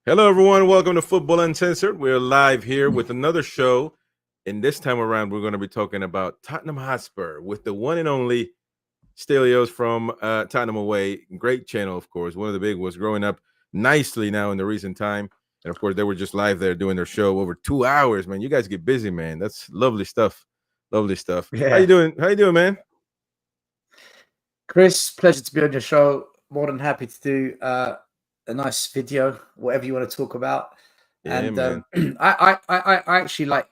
Hello, everyone. Welcome to Football Uncensored. We're live here with another show. And this time around, we're going to be talking about Tottenham Hotspur with the one and only Stelios from Tottenham Away. Great channel, of course. One of the big ones, growing up nicely now in the recent time. And, of course, they were just live there doing their show over 2 hours, man. You guys get busy, man. That's lovely stuff. Lovely stuff. Yeah. How you doing? How you doing, man? Chris, pleasure to be on your show. More than happy to do a nice video, whatever you want to talk about. Yeah, And man. I actually like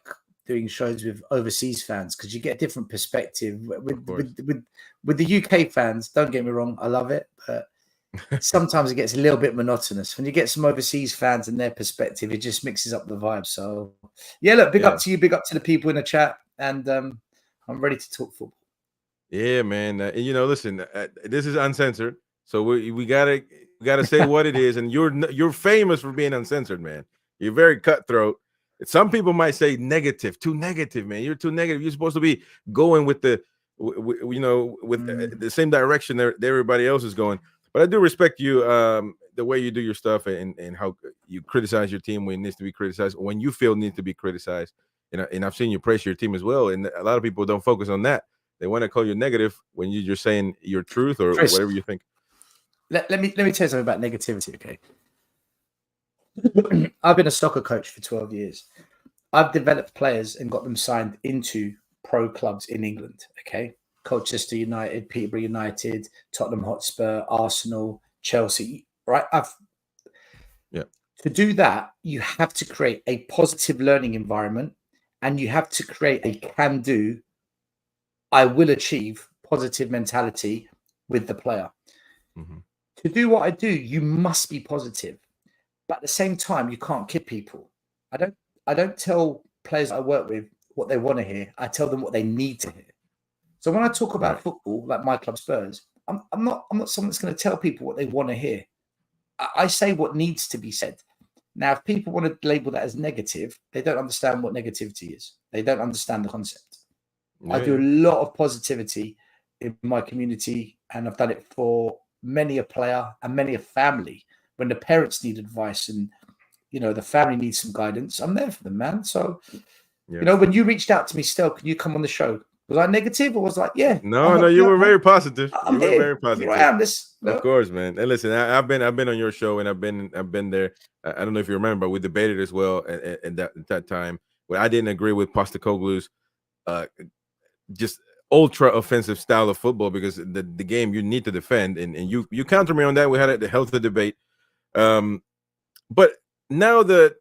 doing shows with overseas fans because you get a different perspective. With the UK fans, don't get me wrong, I love it, but sometimes it gets a little bit monotonous. When you get some overseas fans and their perspective, it just mixes up the vibe. So yeah, look, big up to you, big up to the people in the chat, and I'm ready to talk football. Yeah, man. Listen, this is uncensored, so we gotta say what it is. And you're famous for being uncensored, man. You're very cutthroat. Some people might say negative, too negative, man. You're too negative. You're supposed to be going with the the same direction that everybody else is going. But I do respect you, the way you do your stuff and how you criticize your team when it needs to be criticized, when you feel it needs to be criticized. And I've seen you praise your team as well. And a lot of people don't focus on that. They want to call you negative when you're just saying your truth or Chris, whatever you think. Let me tell you something about negativity, okay? I've been a soccer coach for 12 years. I've developed players and got them signed into pro clubs in England, okay? Colchester United, Peterborough United, Tottenham Hotspur, Arsenal, Chelsea, right? To do that, you have to create a positive learning environment and you have to create a can-do, I will achieve positive mentality with the player. Mm-hmm. To do what I do, you must be positive. But at the same time, you can't kid people. I don't tell players I work with what they want to hear. I tell them what they need to hear. So when I talk about football, like my club Spurs, I'm not someone that's going to tell people what they want to hear. I say what needs to be said. Now, if people want to label that as negative, they don't understand what negativity is. They don't understand the concept. Yeah. I do a lot of positivity in my community, and I've done it for many a player and many a family. When the parents need advice and, the family needs some guidance, I'm there for them, man. So, when you reached out to me, Stel, can you come on the show? Was I negative or was I like, yeah? No, you were very positive. You were very positive. Here I am. Of course, man. And listen, I've been on your show and I've been there. I don't know if you remember, but we debated as well at that time where I didn't agree with Postecoglou's just ultra offensive style of football because the game you need to defend and you counter me on that. We had a healthy debate. But now the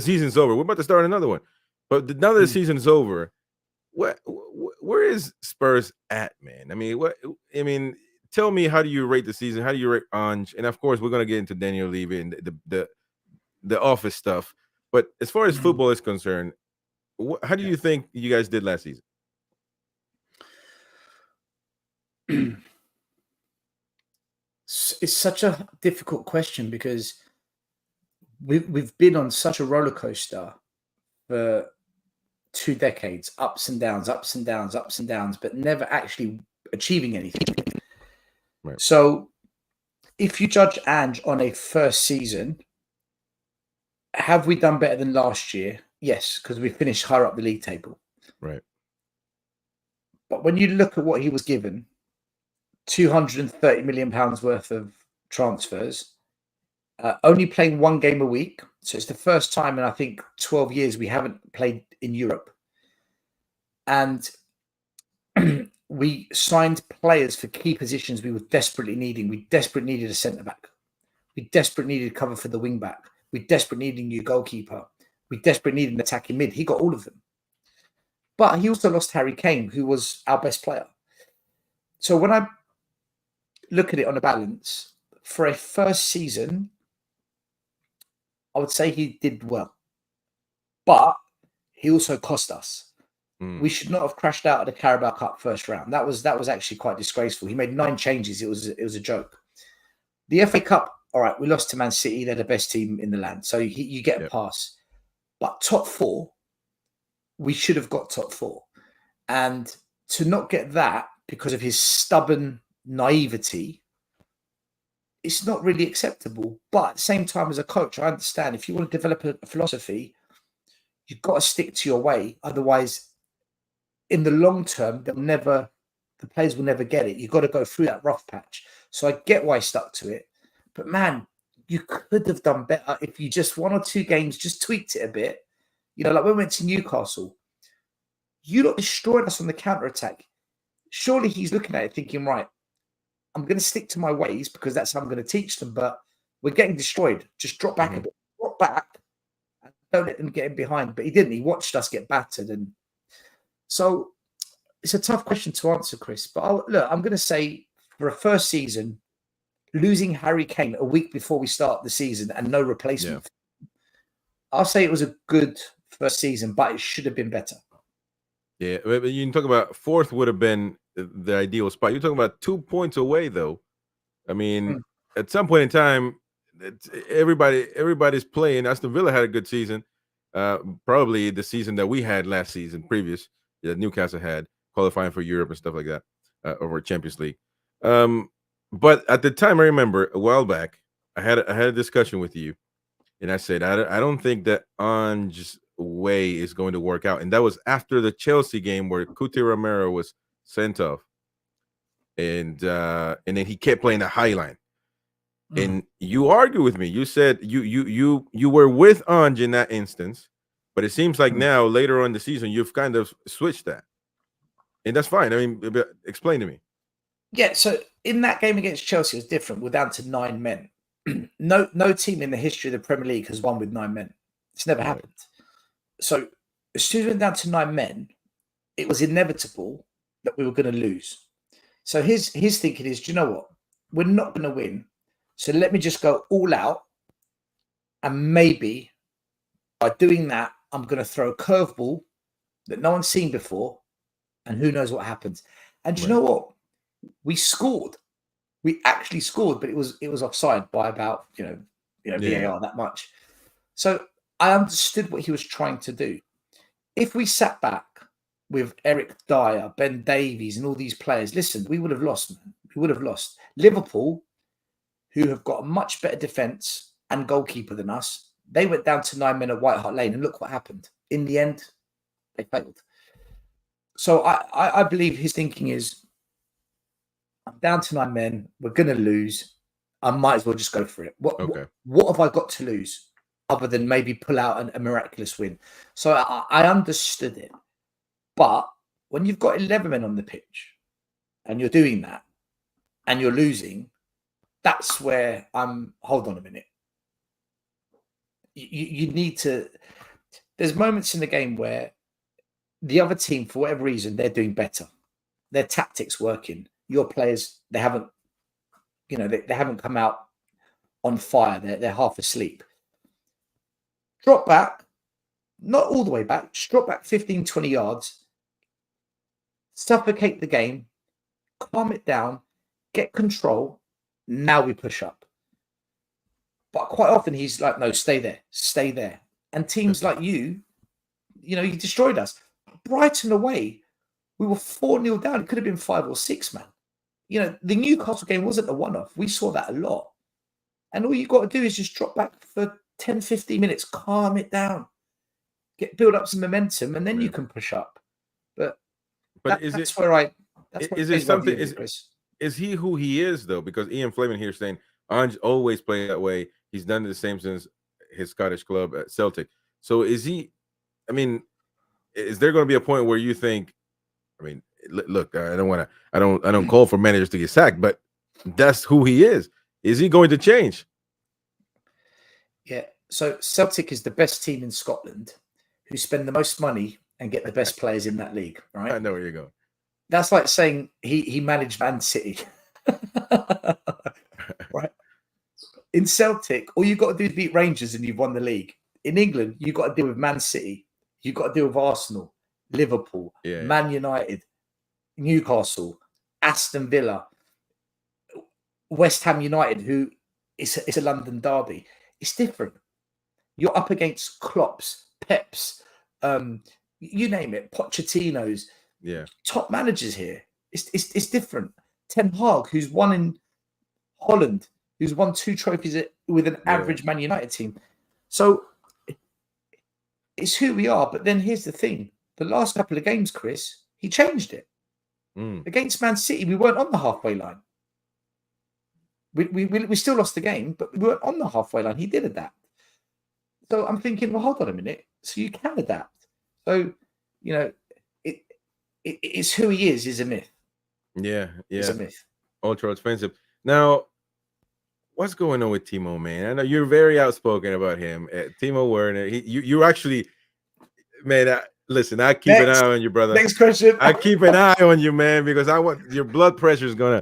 season's over. We're about to start another one. But now that the season's over, where is Spurs at, man? I mean, tell me, how do you rate the season? How do you rate ANGE? And of course, we're gonna get into Daniel Levy and the office stuff. But as far as football is concerned, how do you think you guys did last season? It's such a difficult question because we've been on such a roller coaster for 2 decades, ups and downs, but never actually achieving anything. Right. So if you judge ANGE on a first season, have we done better than last year? Yes, because we finished higher up the league table. Right. But when you look at what he was given, £230 million worth of transfers, only playing 1 game a week. So it's the first time in, I think, 12 years we haven't played in Europe. And we signed players for key positions we were desperately needing. We desperately needed a centre-back. We desperately needed cover for the wing-back. We desperately needed a new goalkeeper. We desperately needed an attacking mid. He got all of them. But he also lost Harry Kane, who was our best player. So when I look at it on a balance, for a first season, I would say he did well. But he also cost us. We should not have crashed out of the Carabao Cup first round. That was actually quite disgraceful. He made 9 changes. It was a joke. The FA Cup, all right, we lost to Man City. They're the best team in the land. So you get a pass. But top 4, we should have got top 4. And to not get that because of his stubborn naivety it's not really acceptable. But at the same time, as a coach, I understand if you want to develop a philosophy, you've got to stick to your way. Otherwise, in the long term, the players will never get it. You've got to go through that rough patch. So I get why he stuck to it. But man, you could have done better if you just 1 or 2 games just tweaked it a bit. You know, like when we went to Newcastle, you lot destroyed us on the counter-attack. Surely he's looking at it thinking, right, I'm going to stick to my ways because that's how I'm going to teach them. But we're getting destroyed. Just drop back a bit. Drop back. And don't let them get in behind. But he didn't. He watched us get battered. And so it's a tough question to answer, Chris. But look, I'm going to say for a first season, losing Harry Kane a week before we start the season and no replacement, I'll say it was a good first season, but it should have been better. Yeah, but you can talk about 4th would have been the ideal spot. You're talking about 2 points away, though. I mean, at some point in time, everybody's playing. Aston Villa had a good season, probably the season that we had last season, previous that Newcastle had, qualifying for Europe and stuff like that, over Champions League. But at the time, I remember a while back, I had a discussion with you, and I said I don't think that Ange's way is going to work out, and that was after the Chelsea game where Cuti Romero was sent off, and then he kept playing the high line. And you argue with me. You said you were with Ange in that instance, but it seems like now later on in the season you've kind of switched that, and that's fine. I mean, explain to me. Yeah, so in that game against Chelsea, it was different. We're down to 9 men. No team in the history of the Premier League has won with 9 men. It's never happened. So as soon as we went down to 9 men, it was inevitable that we were going to lose. So his thinking is, do you know what? We're not going to win. So let me just go all out. And maybe by doing that, I'm going to throw a curveball that no one's seen before. And who knows what happens. And do you know what? We scored. We actually scored, but it was offside by about, VAR that much. So I understood what he was trying to do. If we sat back with Eric Dyer, Ben Davies, and all these players, listen, we would have lost, man. We would have lost. Liverpool, who have got a much better defence and goalkeeper than us, they went down to 9 men at White Hart Lane, and look what happened. In the end, they failed. So I believe his thinking is, I'm down to 9 men. We're going to lose. I might as well just go for it. What have I got to lose other than maybe pull out a miraculous win? So I understood it. But when you've got 11 men on the pitch and you're doing that and you're losing, that's where hold on a minute. You need to. There's moments in the game where the other team, for whatever reason, they're doing better. Their tactics working. Your players, they haven't come out on fire. They're half asleep. Drop back, not all the way back, just drop back 15, 20 yards, suffocate the game, calm it down, get control. Now we push up. But quite often he's like, no, stay there. And teams like you destroyed us. Brighton away, we were 4-0 down. It could have been 5 or 6, man. The Newcastle game wasn't a one-off. We saw that a lot. And all you've got to do is just drop back for 10, 15 minutes, calm it down, build up some momentum, and then you can push up. But that's where is he who he is, though? Because Ian Fleming here saying, Ange always played that way. He's done the same since his Scottish club at Celtic. So is he, is there going to be a point where you think, look, I don't call for managers to get sacked, but that's who he is. Is he going to change? Yeah. So Celtic is the best team in Scotland who spend the most money and get the best players in that league, right? I know where you're going. That's like saying he managed Man City. Right? In Celtic, all you've got to do is beat Rangers and you've won the league. In England, you've got to deal with Man City. You've got to deal with Arsenal, Liverpool, Man United, Newcastle, Aston Villa, West Ham United, who it's a London derby. It's different. You're up against Klopps, Peps, you name it, Pochettino's, top managers here. It's different. Ten Hag, who's won in Holland, who's won 2 trophies with an average Man United team. So it's who we are. But then here's the thing. The last couple of games, Chris, he changed it. Against Man City, we weren't on the halfway line. We still lost the game, but we weren't on the halfway line. He did adapt. So I'm thinking, well, hold on a minute. So you can adapt. So, you know, it's who he is a myth. Yeah. It's a myth. Ultra expensive. Now, what's going on with TIMO, man? I know you're very outspoken about him. TIMO Werner. You actually, man. Listen, I keep an eye on you, brother. Next question. I keep an eye on you, man, because I want your blood pressure is gonna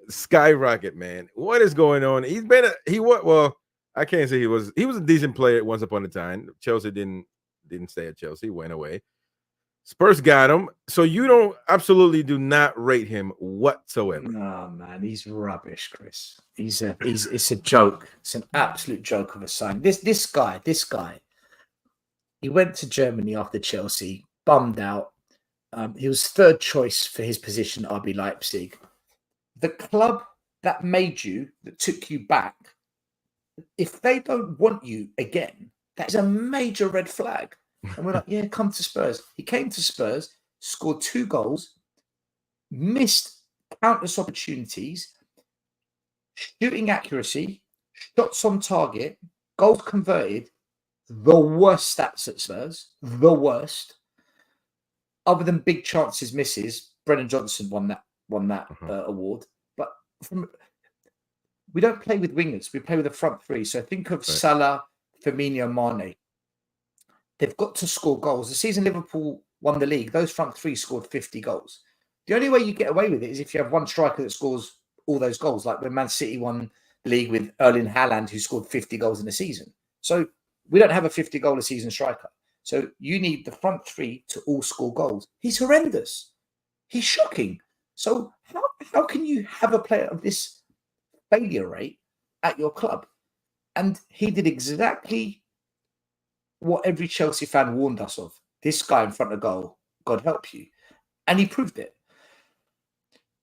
skyrocket, man. What is going on? He's been well, I can't say he was a decent player once upon a time. Chelsea didn't stay at Chelsea, went away. Spurs got him. So you absolutely do not rate him whatsoever. No, man, he's rubbish, Chris. It's a joke. It's an absolute joke of a sign. This guy. He went to Germany after Chelsea, bummed out. He was third choice for his position at RB Leipzig. The club that made you, that took you back, if they don't want you again, that is a major red flag. And we're like, yeah, come to Spurs. He came to Spurs, scored 2 goals, missed countless opportunities, shooting accuracy, shots on target, goals converted, the worst stats at Spurs, the worst. Other than big chances misses, Brennan Johnson won that award. But we don't play with wingers; we play with a front 3. So think of Salah, Firmino, Mane. They've got to score goals. The season Liverpool won the league, those front 3 scored 50 goals. The only way you get away with it is if you have one striker that scores all those goals, like when Man City won the league with Erling Haaland, who scored 50 goals in a season. So we don't have a 50-goal a season striker. So you need the front 3 to all score goals. He's horrendous. He's shocking. So how can you have a player of this failure rate at your club? And he did exactly what every Chelsea fan warned us of. This guy in front of goal, God help you. And he proved it.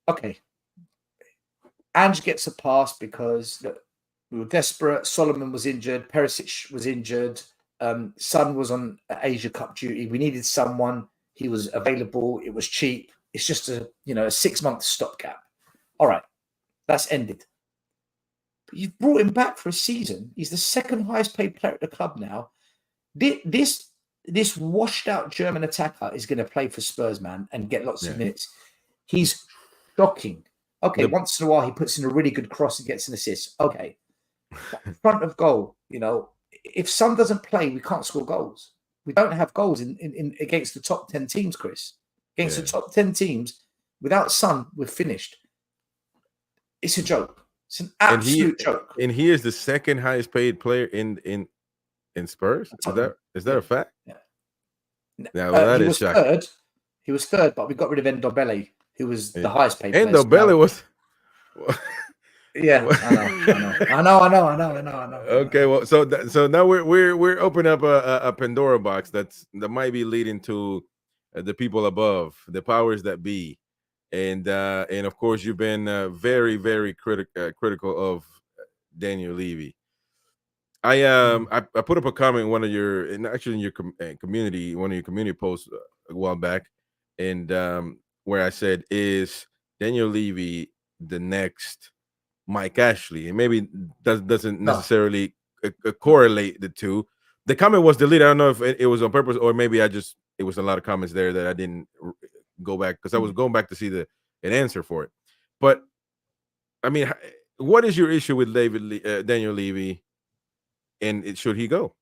Okay. Ange gets a pass because we were desperate. Solomon was injured. Perisic was injured. Son was on Asia Cup duty. We needed someone. He was available. It was cheap. It's just a 6-month stopgap. All right. That's ended. But you've brought him back for a season. He's the second highest paid player at the club now. This washed out German attacker is going to play for Spurs, man, and get lots of minutes. He's shocking. Okay, once in a while he puts in a really good cross and gets an assist. Okay. Front of goal, if Son doesn't play, we can't score goals. We don't have goals in against the top 10 teams, Chris. Against the top 10 teams, without Son, we're finished. It's a joke. It's an absolute joke. And he is the second highest paid player in Spurs. Is that a fact? Yeah. Yeah, well, that is shocking. He was third, but we got rid of Ndombele, who was the highest paid player. Ndombele was. Yeah, I know. Okay, well, so now we're opening up a Pandora box that might be leading to the people above, the powers that be, and of course you've been very, very critical of Daniel Levy. I put up a comment in one of your community, one of your community posts a while back, and where I said, is Daniel Levy the next Mike Ashley? And maybe doesn't necessarily correlate the two. The comment was deleted. I don't know if it was on purpose or maybe it was a lot of comments there that I didn't go back because I was going back to see an answer for it. But I mean, what is your issue with Daniel Levy, and should he go?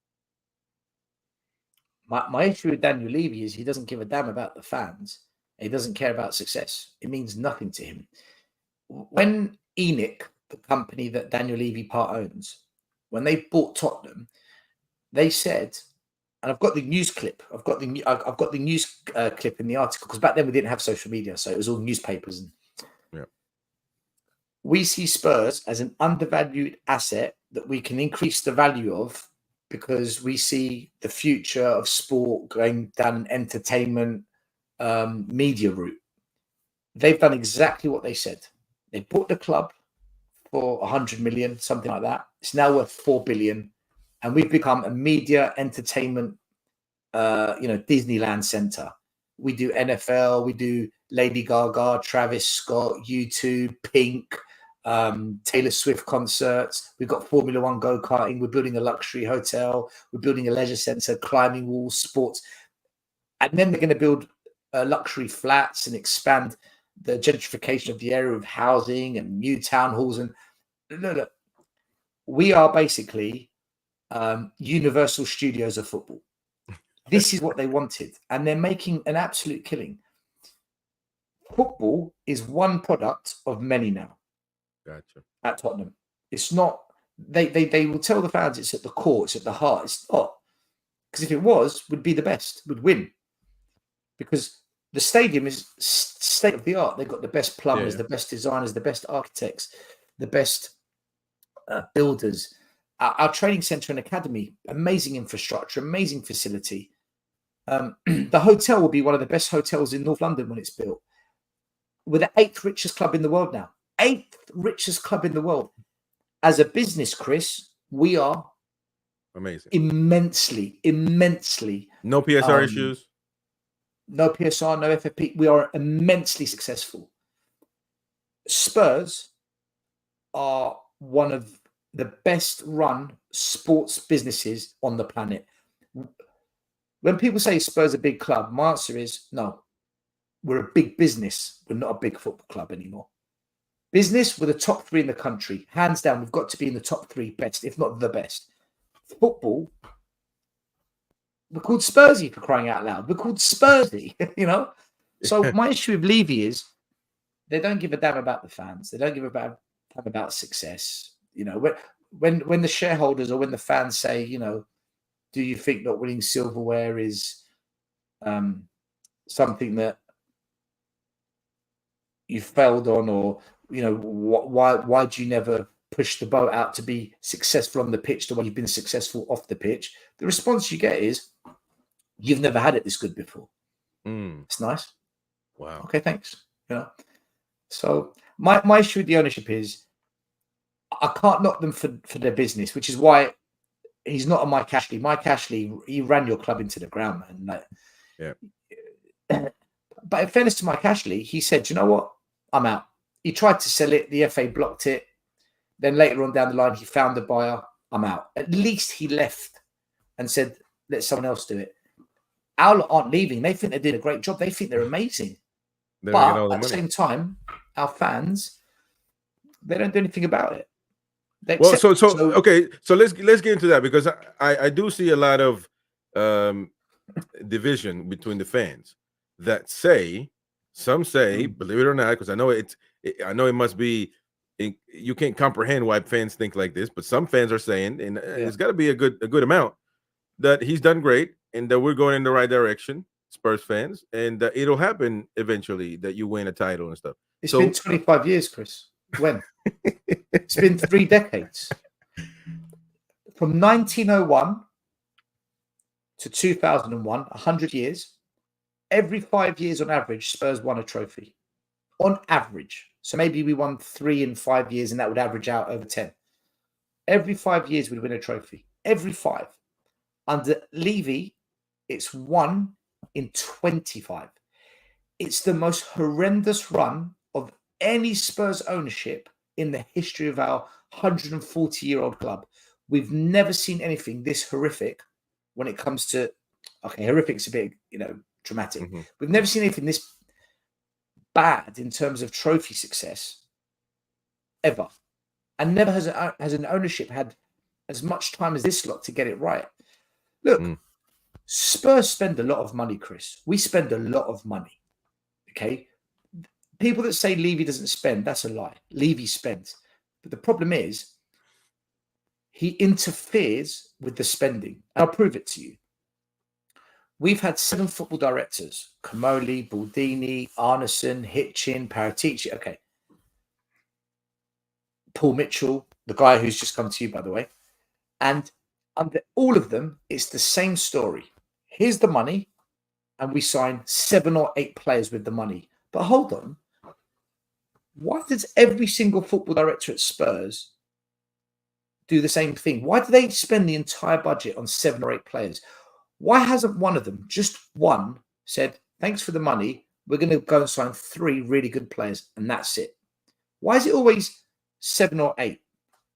My issue with Daniel Levy is he doesn't give a damn about the fans. He doesn't care about success. It means nothing to him. When ENIC, the company that Daniel Levy part owns, when they bought Tottenham, they said, and I've got the news clip. I've got the news clip in the article because back then we didn't have social media, so it was all newspapers. And we see Spurs as an undervalued asset that we can increase the value of because we see the future of sport going down an entertainment media route. They've done exactly what they said. They bought the club for 100 million, something like that. It's now worth 4 billion. And we've become a media entertainment, Disneyland center. We do NFL, we do Lady Gaga, Travis Scott, U2, Pink, Taylor Swift concerts. We've got Formula One go-karting. We're building a luxury hotel. We're building a leisure center, climbing walls, sports. And then they're going to build luxury flats and expand the gentrification of the area with housing and new town halls. And look, we are basically Universal Studios of football. This is what they wanted, and they're making an absolute killing. Football is one product of many now. Gotcha. At Tottenham, it's not. They will tell the fans it's at the core, it's at the heart. It's not, because if it was, would be the best, would win. Because the stadium is state of the art. They've got the best plumbers, the best designers, the best architects, the best builders. Our training centre and academy, amazing infrastructure, amazing facility. The hotel will be one of the best hotels in North London when it's built. We're the 8th richest club in the world now. 8th richest club in the world. As a business, Chris, we are amazing. Immensely. No PSR issues. No PSR, no FFP. We are immensely successful. Spurs are one of the best run sports businesses on the planet. When people say Spurs are a big club, my answer is no. We're a big business. We're not a big football club anymore. Business, we're the top 3 in the country. Hands down, we've got to be in the top 3 best, if not the best. Football, we're called Spursy, for crying out loud. We're called Spursy, So my issue with Levy is they don't give a damn about the fans. They don't give a damn about success. When the shareholders or when the fans say, do you think not winning silverware is something that you failed on, or why do you never push the boat out to be successful on the pitch the way you've been successful off the pitch? The response you get is, you've never had it this good before. It's nice. Wow. Okay, thanks. So my issue with the ownership is I can't knock them for their business, which is why he's not a Mike Ashley. Mike Ashley, he ran your club into the ground, man. But in fairness to Mike Ashley, he said, you know what? I'm out. He tried to sell it. The FA blocked it. Then later on down the line, he found a buyer. I'm out. At least he left and said, let someone else do it. Our lot aren't leaving. They think they did a great job. They think they're amazing. But at the same time, our fans, they don't do anything about it. Okay. So let's get into that, because I do see a lot of division between the fans that some say, believe it or not, because I know it must be, you can't comprehend why fans think like this, but some fans are saying, and it's got to be a good amount, that he's done great and that we're going in the right direction, Spurs fans, and that it'll happen eventually that you win a title and stuff. It's been 25 years, Chris. When? It's been 3 decades. From 1901 to 2001, 100 years. Every 5 years on average, Spurs won a trophy. On average. So maybe we won 3 in 5 years, and that would average out over 10. Every 5 years we'd win a trophy. Every 5. Under Levy, it's 1 in 25. It's the most horrendous run of any Spurs ownership in the history of our 140-year-old club. We've never seen anything this horrific when it comes to, horrific's a bit, dramatic. Mm-hmm. We've never seen anything this bad in terms of trophy success ever. And never has an ownership had as much time as this lot to get it right. Look, Spurs spend a lot of money, Chris. We spend a lot of money. Okay? People that say Levy doesn't spend, that's a lie. Levy spends. But the problem is, he interferes with the spending. I'll prove it to you. We've had 7 football directors: Comoli, Baldini, Arneson, Hitchin, Paratici. Okay. Paul Mitchell, the guy who's just come to you, by the way. And under all of them, it's the same story. Here's the money, and we sign 7 or 8 players with the money. But hold on. Why does every single football director at Spurs do the same thing? Why do they spend the entire budget on 7 or 8 players? Why hasn't one of them, just one, said, thanks for the money, we're going to go and sign 3 really good players, and that's it? Why is it always 7 or 8?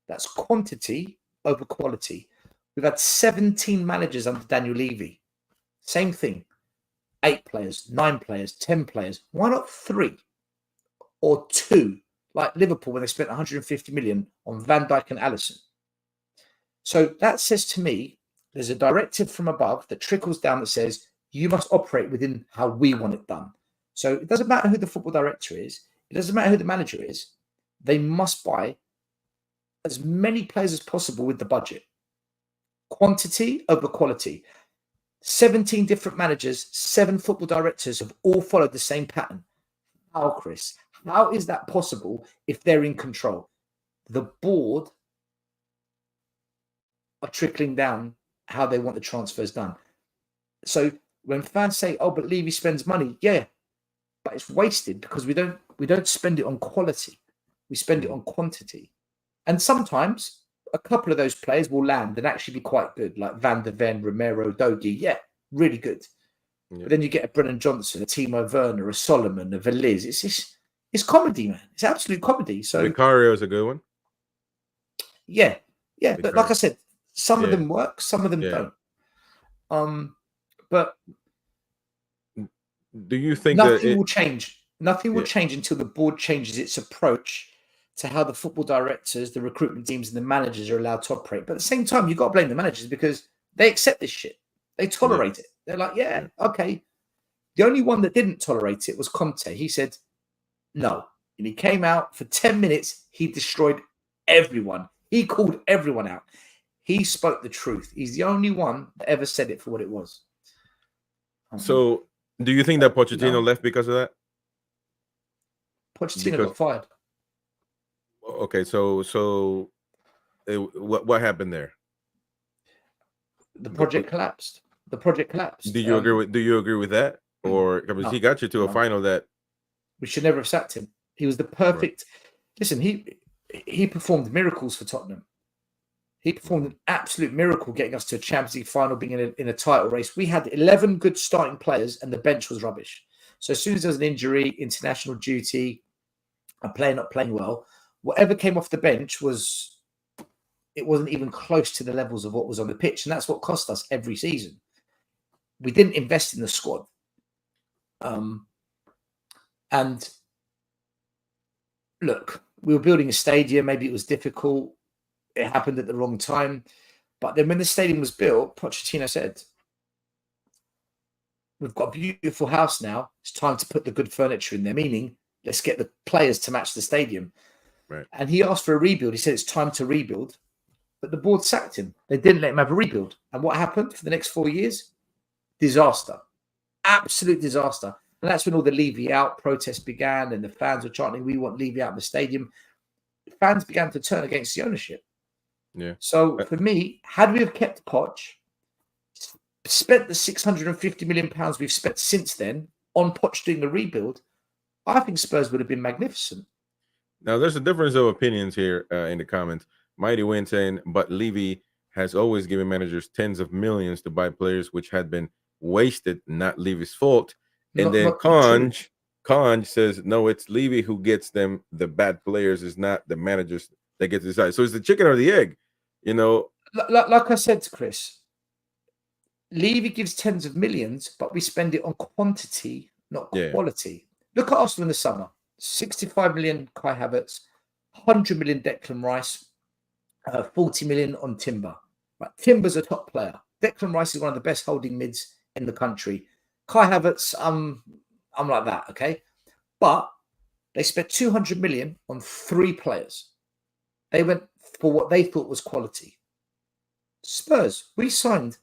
That's quantity over quality. We've had 17 managers under Daniel Levy. Same thing. 8 players, 9 players, 10 players. Why not 3 or 2, like Liverpool when they spent 150 million on Van Dijk and Alisson? So that says to me, there's a directive from above that trickles down that says, you must operate within how we want it done. So it doesn't matter who the football director is. It doesn't matter who the manager is. They must buy as many players as possible with the budget. Quantity over quality. 17 different managers, 7 football directors have all followed the same pattern. How, Chris? How is that possible if they're in control? The board are trickling down how they want the transfers done. So when fans say, oh, but Levy spends money, yeah, but it's wasted because we don't spend it on quality. We spend it on quantity. And sometimes a couple of those players will land and actually be quite good, like Van der Ven, Romero, Dogi. Yeah, really good. Yeah. But then you get a Brennan Johnson, a Timo Werner, a Solomon, a Veliz. It's comedy, man. It's absolute comedy. So Vicario is a good one. Yeah. But like I said, some of them work, some of them don't. But do you think nothing will change? Nothing will change until the board changes its approach to how the football directors, the recruitment teams, and the managers are allowed to operate. But at the same time, you've got to blame the managers because they accept this shit. They tolerate it. They're like, okay. The only one that didn't tolerate it was Conte. He said no. And he came out for 10 minutes. He destroyed everyone. He called everyone out. He spoke the truth. He's the only one that ever said it for what it was. So do you think that Pochettino left because of that? Pochettino got fired. Okay, so what happened there? The project collapsed. The project collapsed. Do you agree with that? Or because he got you to a final that we should never have sacked him. He was the perfect. Listen, he performed miracles for Tottenham. He performed an absolute miracle, getting us to a Champions League final, being in a title race. We had 11 good starting players, and the bench was rubbish. So as soon as there was an injury, international duty, a player not playing well, whatever came off the bench wasn't even close to the levels of what was on the pitch, and that's what cost us every season. We didn't invest in the squad, and look, we were building a stadium. Maybe it was difficult. It happened at the wrong time. But then when the stadium was built, Pochettino said, we've got a beautiful house now. It's time to put the good furniture in there, meaning let's get the players to match the stadium. Right. And he asked for a rebuild. He said it's time to rebuild. But the board sacked him. They didn't let him have a rebuild. And what happened for the next 4 years? Disaster. Absolute disaster. And that's when all the Levy out protests began and the fans were chanting, we want Levy out of the stadium. Fans began to turn against the ownership. Yeah. So for me, had we have kept Poch, spent the £650 million we've spent since then on Poch doing the rebuild, I think Spurs would have been magnificent. Now, there's a difference of opinions here in the comments. Mighty Win saying, but Levy has always given managers tens of millions to buy players which had been wasted, not Levy's fault. And then Conj says, no, it's Levy who gets them the bad players. It's not the managers that get to decide. So it's the chicken or the egg, you know. Like I said to Chris, Levy gives tens of millions, but we spend it on quantity, not quality. Look at Arsenal in the summer. 65 million Kai Havertz, 100 million Declan Rice, 40 million on Timber. Right. Timber's a top player. Declan Rice is one of the best holding mids in the country. Kai Havertz, I'm like that, okay? But they spent 200 million on 3 players. They went for what they thought was quality. Spurs, we signed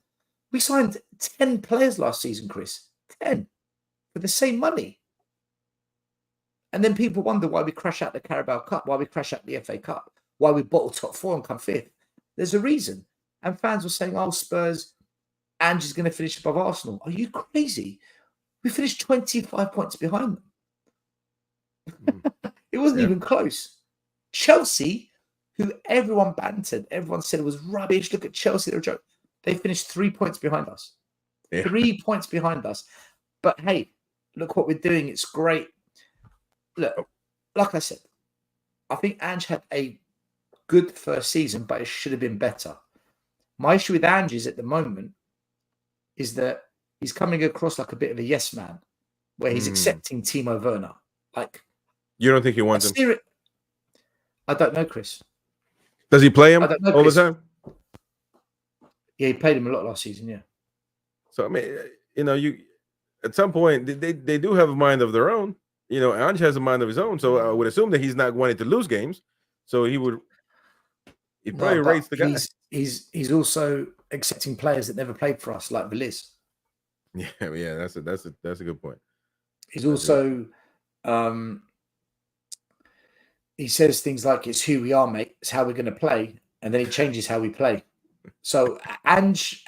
10 players last season, Chris. 10 for the same money. And then people wonder why we crash out the Carabao Cup, why we crash out the FA Cup, why we bottle top 4 and come 5th. There's a reason. And fans were saying, oh, Spurs, ANGE is going to finish above Arsenal. Are you crazy? We finished 25 points behind them. It wasn't even close. Chelsea, who everyone bantered, everyone said it was rubbish. Look at Chelsea, they're a joke. They finished 3 points behind us. Yeah. 3 points behind us. But hey, look what we're doing. It's great. Look, like I said, I think Ange had a good first season, but it should have been better. My issue with Ange is at the moment is that he's coming across like a bit of a yes man, where he's accepting Timo Werner. Like, you don't think he wants him? I don't know, Chris. Does he play him all the time? Yeah, he played him a lot last season. Yeah. So I mean, you at some point they do have a mind of their own. Ange has a mind of his own, so I would assume that he's not wanting to lose games. So he probably rates the guy. He's also accepting players that never played for us, like Veliz. Yeah, that's a good point. He's also he says things like, "It's who we are, mate. It's how we're going to play," and then he changes how we play. So Ange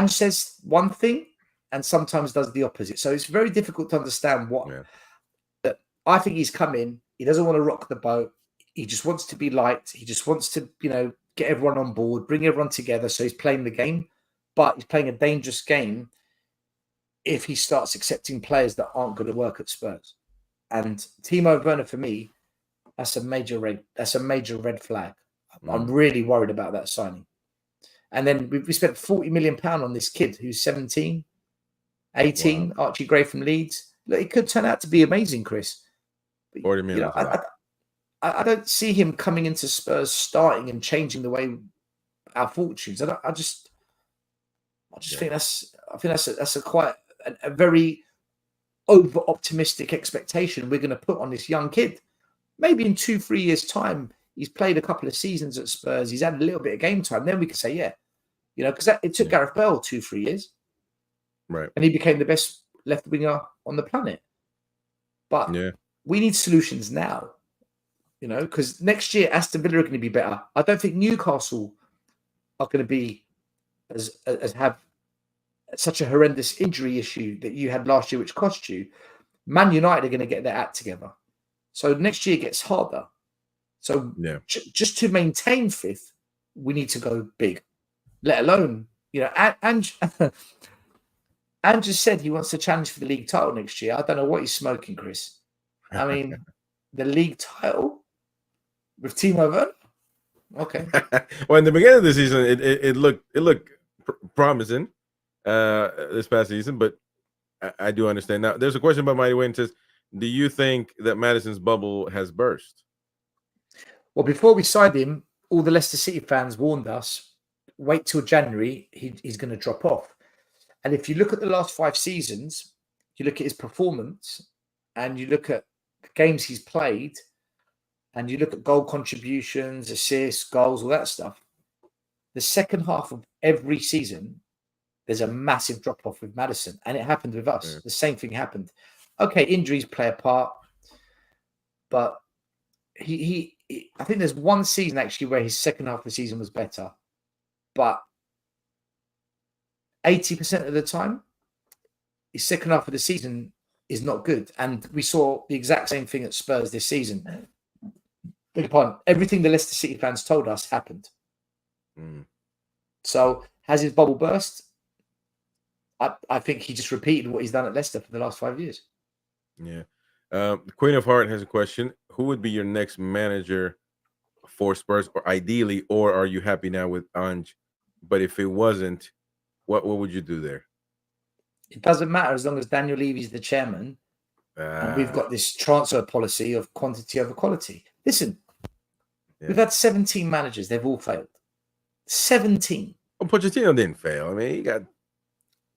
says one thing and sometimes does the opposite. So it's very difficult to understand what. Yeah. I think he's come in. He doesn't want to rock the boat. He just wants to be liked. He just wants to, get everyone on board, bring everyone together. So he's playing the game, but he's playing a dangerous game if he starts accepting players that aren't going to work at Spurs. And Timo Werner, for me, that's a major red flag. I'm really worried about that signing. And then we spent £40 million on this kid who's 17, 18, wow. Archie Gray from Leeds. Look, it could turn out to be amazing, Chris. But, 40 million. I don't see him coming into Spurs starting and changing the way our fortunes. I just think that's a quite a very over optimistic expectation we're going to put on this young kid. Maybe in 2-3 years' time, he's played a couple of seasons at Spurs. He's had a little bit of game time. Then we could say, yeah, because it took Gareth Bale 2-3 years, right? And he became the best left winger on the planet. But we need solutions now, because next year Aston Villa are going to be better. I don't think Newcastle are going to be as have such a horrendous injury issue that you had last year, which cost you. Man United are going to get their act together. So next year gets harder. So just to maintain fifth, we need to go big. Let alone, Ange just said he wants to challenge for the league title next year. I don't know what he's smoking, Chris. I mean, the league title with Timo Werner? Okay. Well, in the beginning of the season, it looked promising this past season, but I do understand. Now, there's a question about Mighty Wayne. Says, do you think that Maddison's bubble has burst? Well, before we signed him, all the Leicester City fans warned us, wait till January, he's going to drop off. And if you look at the last 5 seasons, you look at his performance and you look at the games he's played and you look at goal contributions, assists, goals, all that stuff, the second half of every season, there's a massive drop-off with Maddison. And it happened with us. Yeah. The same thing happened. Okay, injuries play a part, but I think there's one season actually where his second half of the season was better, but 80% of the time, his second half of the season is not good. And we saw the exact same thing at Spurs this season. Beg your pardon, everything the Leicester City fans told us happened. So has his bubble burst? I think he just repeated what he's done at Leicester for the last 5 years. Yeah. Queen of Heart has a question. Who would be your next manager for Spurs, or ideally, or are you happy now with Ange? But if it wasn't, what would you do there? It doesn't matter as long as Daniel Levy's the chairman and we've got this transfer policy of quantity over quality. Listen, we've had 17 managers. They've all failed. 17. Well, Pochettino didn't fail. I mean,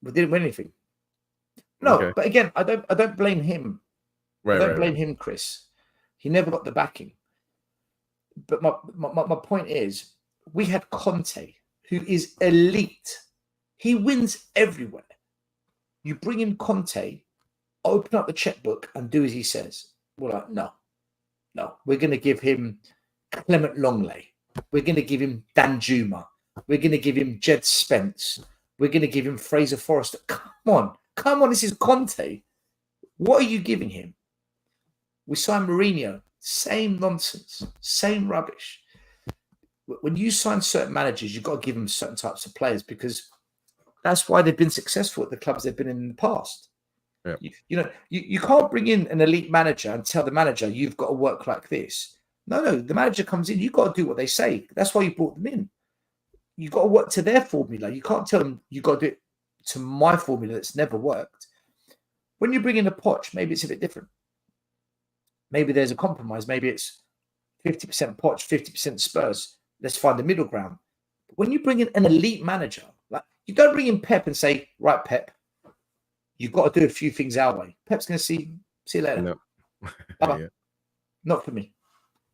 we didn't win anything. No, but again, I don't blame him. I don't blame him, Chris. He never got the backing. But my point is, we had Conte, who is elite. He wins everywhere. You bring in Conte, open up the checkbook and do as he says. We're like, no. We're going to give him Clement Longley. We're going to give him Dan Juma. We're going to give him Jed Spence. We're going to give him Fraser Forrester. Come on. This is Conte. What are you giving him? We signed Mourinho. Same nonsense, same rubbish. When you sign certain managers, you've got to give them certain types of players because that's why they've been successful at the clubs they've been in the past. Yeah. You can't bring in an elite manager and tell the manager you've got to work like this. No, the manager comes in, you've got to do what they say. That's why you brought them in. You've got to work to their formula. You can't tell them you've got to do it to my formula that's never worked. When you bring in a Poch, maybe it's a bit different. Maybe there's a compromise. Maybe it's 50% Poch, 50% Spurs. Let's find the middle ground. But when you bring in an elite manager, like you don't bring in Pep and say, right, Pep, you've got to do a few things our way. Pep's going to see you later. No. Yeah. Not for me.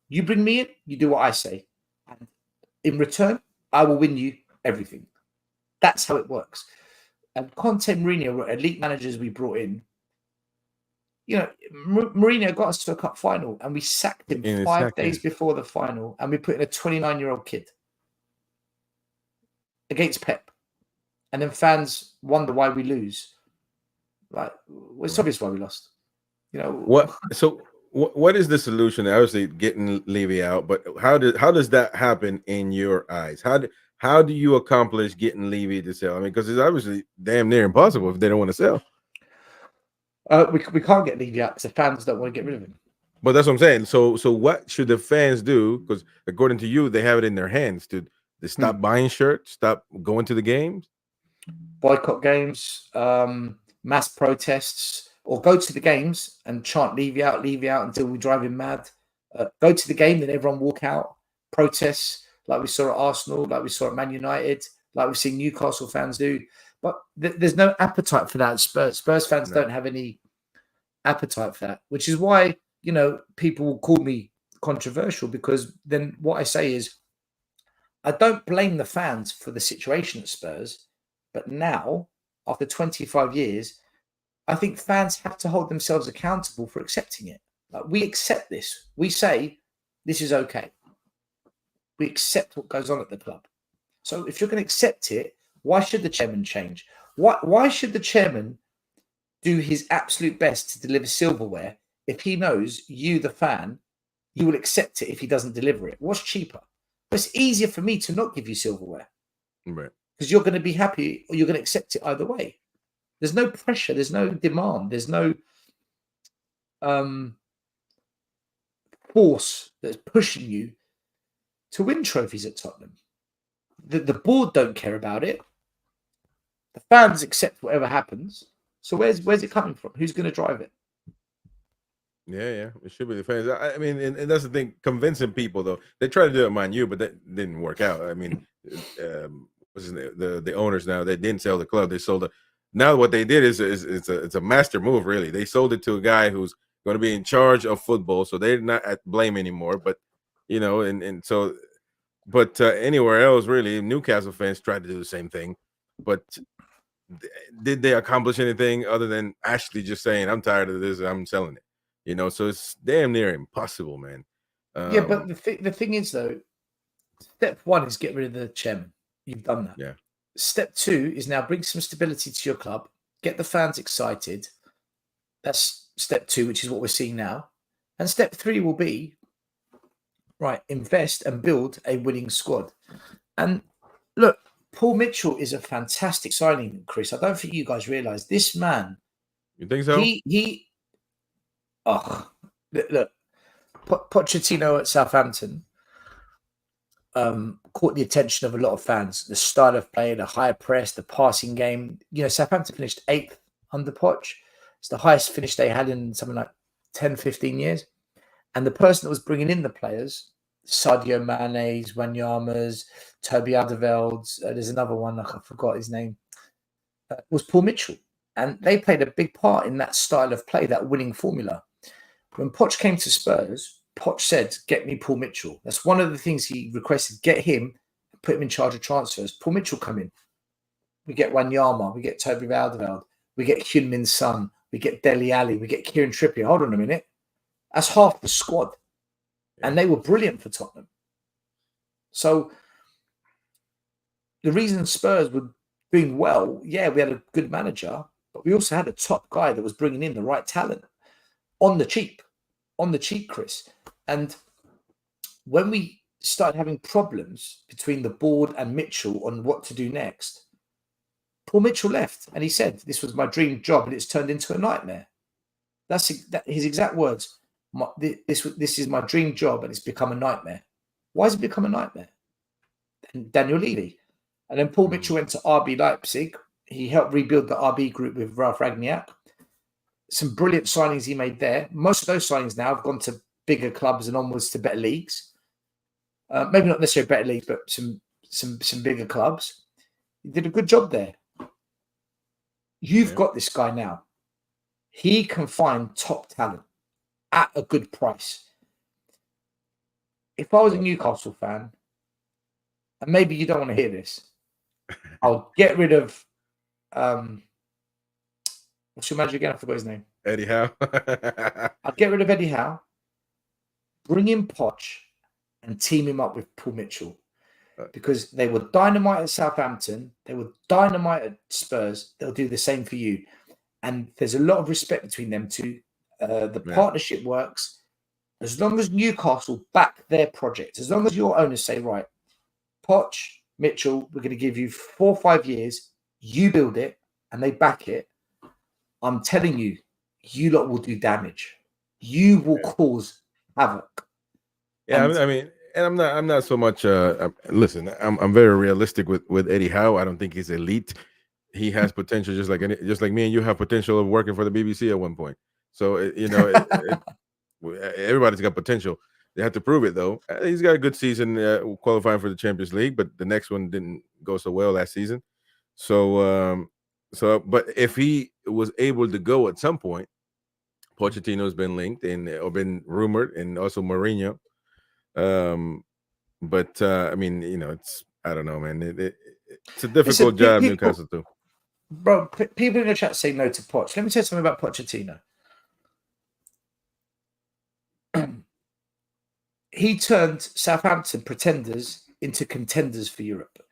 You bring me in, you do what I say. And in return, I will win you everything. That's how it works. And Conte and Mourinho were elite managers we brought in. You know, Mourinho got us to a cup final and we sacked him 5 days before the final and we put in a 29-year-old kid against Pep. And then fans wonder why we lose. Like, well, it's obvious why we lost. You know what? So what is the solution? Obviously, getting Levy out, but how does that happen in your eyes? How do you accomplish getting Levy to sell? I mean, because it's obviously damn near impossible if they don't want to sell. We can't get Levy out because the fans don't want to get rid of him. But that's what I'm saying. So what should the fans do? Because according to you, they have it in their hands to stop buying shirts, stop going to the games, boycott games, mass protests, or go to the games and chant Levy out until we drive him mad. Go to the game, then everyone walk out, protests like we saw at Arsenal, like we saw at Man United, like we've seen Newcastle fans do. But there's no appetite for that. Spurs fans don't have any appetite for that, which is why, you know, people will call me controversial because then what I say is I don't blame the fans for the situation at Spurs, but now, after 25 years, I think fans have to hold themselves accountable for accepting it. Like, we accept this. We say this is okay. We accept what goes on at the club. So if you're going to accept it, why should the chairman change? Why should the chairman do his absolute best to deliver silverware if he knows you, the fan, you will accept it if he doesn't deliver it? What's cheaper? It's easier for me to not give you silverware. Right. Because you're going to be happy or you're going to accept it either way. There's no pressure. There's no demand. There's no force that's pushing you to win trophies at Tottenham. The board don't care about it. The fans accept whatever happens. So where's it coming from? Who's going to drive it? Yeah, it should be the fans. I mean, and that's the thing. Convincing people, though, they tried to do it, mind you, but that didn't work out. I mean, the owners now, they didn't sell the club. They sold it. Now what they did is it's a master move, really. They sold it to a guy who's going to be in charge of football, so they're not at blame anymore. But you know, but anywhere else, really, Newcastle fans tried to do the same thing, but did they accomplish anything other than Ashley just saying, "I'm tired of this, I'm selling it"? You know, so it's damn near impossible, man. Yeah, but the thing is, though, step one is get rid of the chairman. You've done that. Yeah. Step two is now bring some stability to your club, get the fans excited. That's step two, which is what we're seeing now. And step three will be, right, invest and build a winning squad. And look, Paul Mitchell is a fantastic signing, Chris. I don't think you guys realise this man. You think so? Look, Pochettino at Southampton caught the attention of a lot of fans. The style of play, the high press, the passing game. You know, Southampton finished 8th under Poch. It's the highest finish they had in something like 10, 15 years. And the person that was bringing in the players, Sadio Mane's, Wanyama's, Toby Alderweireld's, there's another one, I forgot his name, was Paul Mitchell. And they played a big part in that style of play, that winning formula. When Poch came to Spurs, Poch said, get me Paul Mitchell. That's one of the things he requested, get him, put him in charge of transfers. Paul Mitchell come in. We get Wanyama, we get Toby Alderweireld, we get HeungMin's son, we get Dele Alli, we get Kieran Trippier. Hold on a minute. That's half the squad. And they were brilliant for Tottenham. So the reason Spurs were doing well, yeah, we had a good manager, but we also had a top guy that was bringing in the right talent on the cheap, Chris. And when we started having problems between the board and Mitchell on what to do next, Paul Mitchell left, and he said, "This was my dream job, and it's turned into a nightmare." That's his exact words. This is my dream job, and it's become a nightmare. Why has it become a nightmare? And Daniel Levy. And then Paul Mitchell went to RB Leipzig. He helped rebuild the RB group with Ralf Rangnick. Some brilliant signings he made there. Most of those signings now have gone to bigger clubs and onwards to better leagues. Maybe not necessarily better leagues, but some bigger clubs. He did a good job there. You've got this guy now. He can find top talent at a good price. If I was a Newcastle fan, and maybe you don't want to hear this, I'll get rid of what's your manager again? I forgot his name. Eddie Howe. I'll get rid of Eddie Howe, bring in Poch, and team him up with Paul Mitchell. Because they were dynamite at Southampton, they were dynamite at Spurs, they'll do the same for you. And there's a lot of respect between them two. The partnership works. As long as Newcastle back their project, as long as your owners say, right, Poch, Mitchell, we're going to give you 4 or 5 years, you build it, and they back it, I'm telling you, you lot will do damage. You will cause havoc. Yeah, I mean, and I'm not so much. Listen, I'm very realistic with Eddie Howe. I don't think he's elite. He has potential, just like me and you have potential of working for the BBC at one point. So everybody's got potential. They have to prove it, though. He's got a good season qualifying for the Champions League, but the next one didn't go so well last season. So, but if he was able to go at some point, Pochettino's been linked or been rumored, and also Mourinho. But I mean, I don't know, man. It's a difficult job, Newcastle too. Bro, people in the chat say no to Poch. Let me tell you something about Pochettino. He turned Southampton pretenders into contenders for Europe.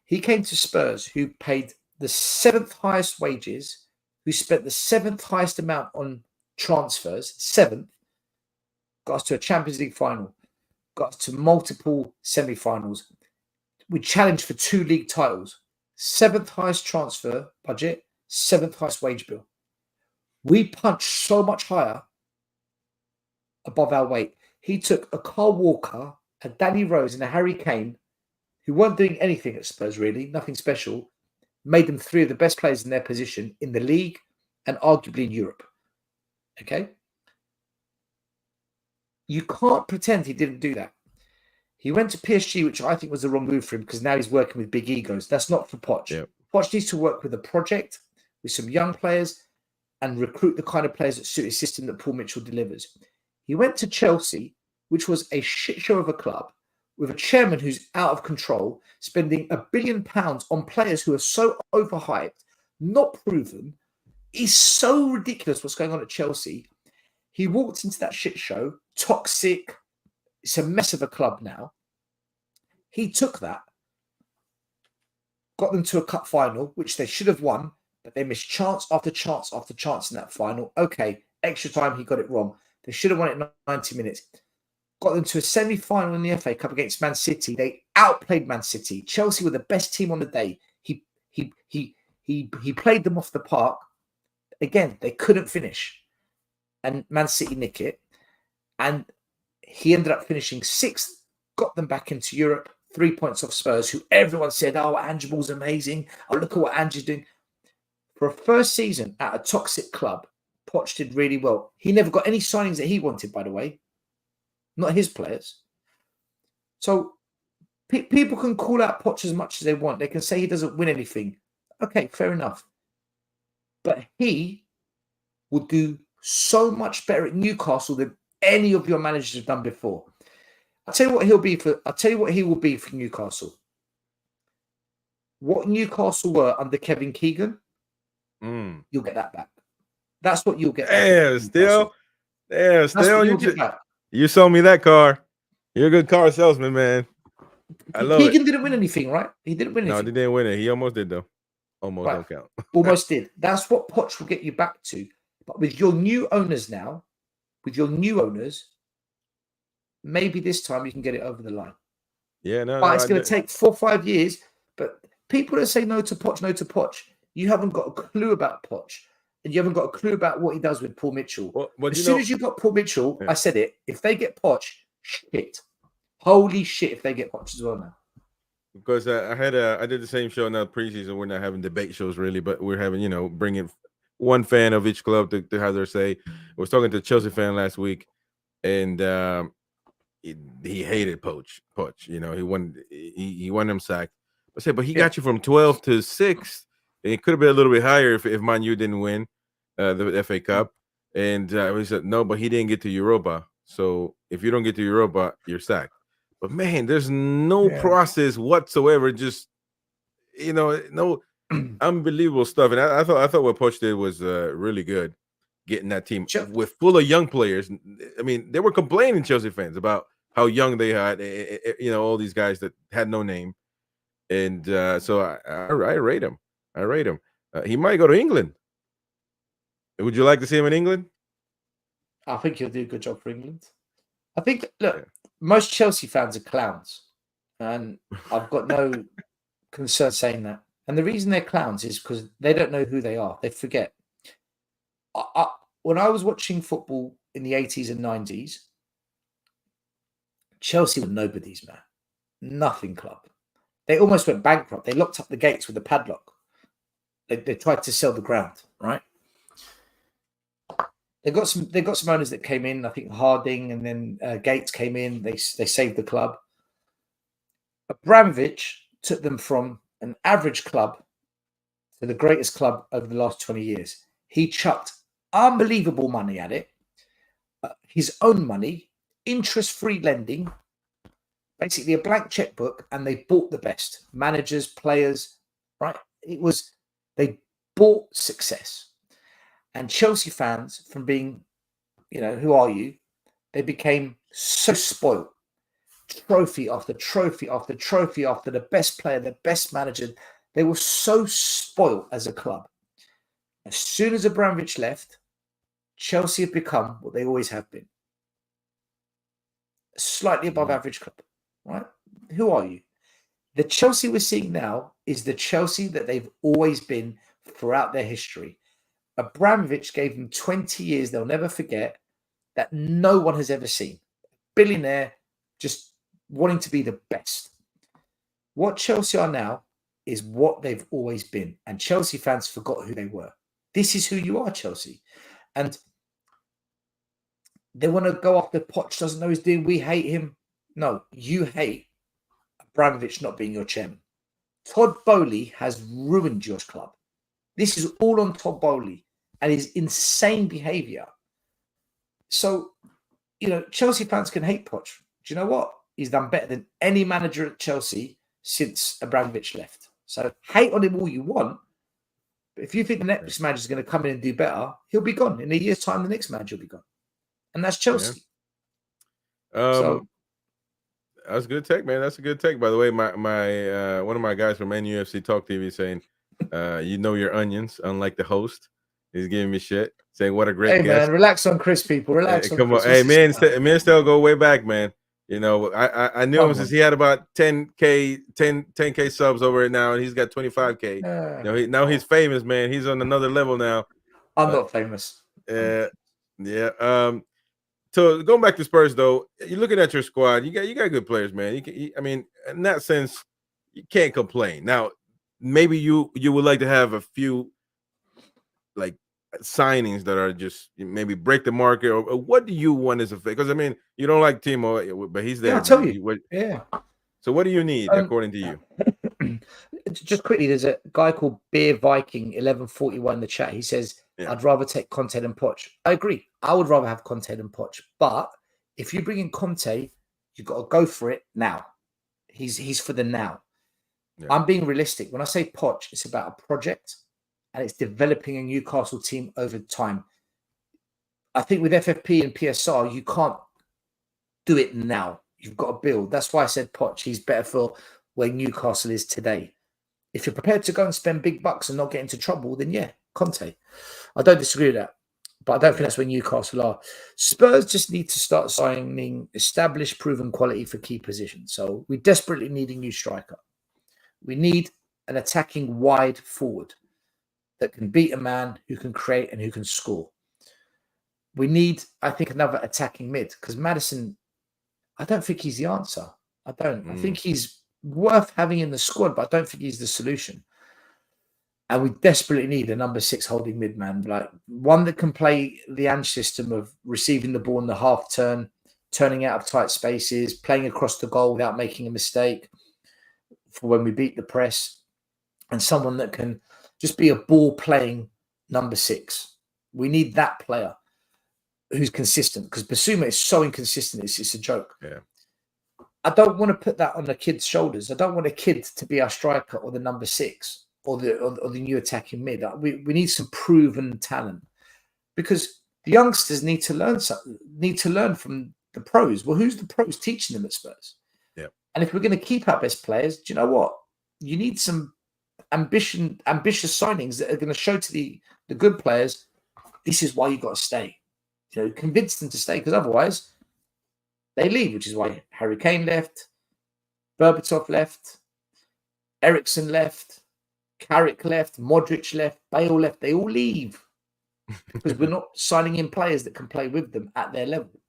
He came to Spurs, who paid the 7th highest wages, who spent the 7th highest amount on transfers, 7th, got us to a Champions League final, got us to multiple semi-finals. We challenged for 2 league titles. 7th highest transfer budget, 7th highest wage bill. We punched so much higher above our weight. He took a Carl Walker, a Danny Rose, and a Harry Kane, who weren't doing anything at Spurs, really, nothing special, made them 3 of the best players in their position in the league and arguably in Europe. Okay? You can't pretend he didn't do that. He went to PSG, which I think was the wrong move for him, because now he's working with big egos. That's not for Poch. Yep. Poch needs to work with a project, with some young players, and recruit the kind of players that suit his system that Paul Mitchell delivers. He went to Chelsea, which was a shit show of a club, with a chairman who's out of control, spending £1 billion on players who are so overhyped, not proven. It's so ridiculous what's going on at Chelsea. He walked into that shit show, toxic. It's a mess of a club now. He took that, got them to a cup final, which they should have won, but they missed chance after chance after chance in that final. Okay, extra time, he got it wrong. They should have won it in 90 minutes. Got them to a semi-final in the FA Cup against Man City. They outplayed Man City. Chelsea were the best team on the day. He played them off the park. Again, they couldn't finish. And Man City nick it. And he ended up finishing 6th, got them back into Europe, 3 points off Spurs, who everyone said, oh, ANGE Ball's amazing. Oh, look at what ANGE is doing. For a first season at a toxic club, Poch did really well. He never got any signings that he wanted, by the way. Not his players. So people can call out Poch as much as they want. They can say he doesn't win anything. Okay, fair enough. But he will do so much better at Newcastle than any of your managers have done before. I'll tell you what he will be for Newcastle. What Newcastle were under Kevin Keegan, you'll get that back. That's what you'll get. You sold me that car. You're a good car salesman, man. I love Keegan didn't win anything, right? He didn't win anything. No, he didn't win it. He almost did, though. Almost don't count. Almost did. That's what Poch will get you back to. But with your new owners now, maybe this time you can get it over the line. Yeah, no, But it's going to take 4 or 5 years. But people that say no to Poch, you haven't got a clue about Poch. And you haven't got a clue about what he does with Paul Mitchell. Well, as soon as you got Paul Mitchell, yeah. I said it. If they get Poch, shit. Holy shit if they get Poch as well now. Because I did the same show now preseason. We're not having debate shows really, but we're having, bringing one fan of each club to have their say. I was talking to a Chelsea fan last week, and he hated Poch. He wanted him sacked. I said, but he got you from 12 to 6. And it could have been a little bit higher if Man U didn't win the FA Cup. And he said, no, but he didn't get to Europa. So if you don't get to Europa, you're sacked. But man, there's no process whatsoever. Just no unbelievable stuff. And I thought what Poch did was really good, getting that team with full of young players. I mean, they were complaining, Chelsea fans, about how young they had. All these guys that had no name. And so I rate him. I rate him. He might go to England. Would you like to see him in England? I think he'll do a good job for England. I think, look, most Chelsea fans are clowns. And I've got no concern saying that. And the reason they're clowns is because they don't know who they are. They forget. When I was watching football in the 80s and 90s, Chelsea were nobodies, man. Nothing club. They almost went bankrupt. They locked up the gates with a padlock. They tried to sell the ground, right? They got some owners that came in. I think Harding and then Gates came in. They saved the club. Abramovich took them from an average club to the greatest club over the last 20 years. He chucked unbelievable money at it. His own money, interest-free lending, basically a blank checkbook, and they bought the best managers, players, right? They bought success. And Chelsea fans, from being, who are you? They became so spoiled. Trophy after trophy after trophy after the best player, the best manager. They were so spoiled as a club. As soon as Abramovich left, Chelsea have become what they always have been. A slightly above average club, right? Who are you? The Chelsea we're seeing now is the Chelsea that they've always been throughout their history. Abramovich gave them 20 years they'll never forget that no one has ever seen. Billionaire just wanting to be the best. What Chelsea are now is what they've always been. And Chelsea fans forgot who they were. This is who you are, Chelsea. And they want to go after Poch doesn't know what he's doing. We hate him. No, you hate Abramovich not being your chairman. Todd Bowley has ruined your club. This is all on Todd Bowley and his insane behavior. So, Chelsea fans can hate Poch. Do you know what? He's done better than any manager at Chelsea since Abramovich left. So hate on him all you want. But if you think the next manager is going to come in and do better, he'll be gone. In a year's time, the next manager will be gone. And that's Chelsea. Yeah. That's a good take, man. That's a good take. By the way, my one of my guys from NUFC Talk TV saying, you know your onions, unlike the host. He's giving me shit, saying what a great guest. Man, relax on Chris, people. Relax on come Chris. On. Hey, man, still go way back, man. I knew him since he had about 10K subs over it now, and he's got 25K. Now he's famous, man. He's on another level now. I'm not famous. Yeah. So going back to Spurs, though, you're looking at your squad. You got good players, man. I mean, in that sense, you can't complain. Now, maybe you would like to have a few like signings that are just maybe break the market, or what do you want as a fan? Because I mean, you don't like TIMO, but he's there. Yeah, I'll tell you. Yeah. So what do you need according to you? Just quickly, there's a guy called Beer Viking 1141 in the chat. He says, I'd rather take Conte than Poch. I agree. I would rather have Conte than Poch. But if you bring in Conte, you've got to go for it now. He's for the now. Yeah. I'm being realistic. When I say Poch, it's about a project and it's developing a Newcastle team over time. I think with FFP and PSR, you can't do it now. You've got to build. That's why I said Poch. He's better for where Newcastle is today. If you're prepared to go and spend big bucks and not get into trouble, then yeah, Conte. I don't disagree with that. But I don't think that's where Newcastle are. Spurs just need to start signing established, proven quality for key positions. So we desperately need a new striker. We need an attacking wide forward that can beat a man, who can create and who can score. We need, I think, another attacking mid, because Maddison, I don't think he's the answer. I don't. I think he's worth having in the squad, but I don't think he's the solution. And we desperately need a number 6 holding mid-man, like one that can play the ANGE system of receiving the ball in the half turn, turning out of tight spaces, playing across the goal without making a mistake for when we beat the press, and someone that can just be a ball-playing number 6. We need that player who's consistent, because Basuma is so inconsistent. It's a joke. Yeah. I don't want to put that on the kid's shoulders. I don't want a kid to be our striker or the number 6. Or the new attacking mid. We need some proven talent, because the youngsters need to learn something. Need to learn from the pros. Well, who's the pros teaching them at Spurs? Yeah. And if we're going to keep our best players, do you know what? You need some ambitious signings that are going to show to the good players, this is why you got to stay. You know, convince them to stay, because otherwise they leave. Which is why Harry Kane left, Berbatov left, Ericsson left. Carrick left, Modric left, Bale left. They all leave because we're not signing in players that can play with them at their level.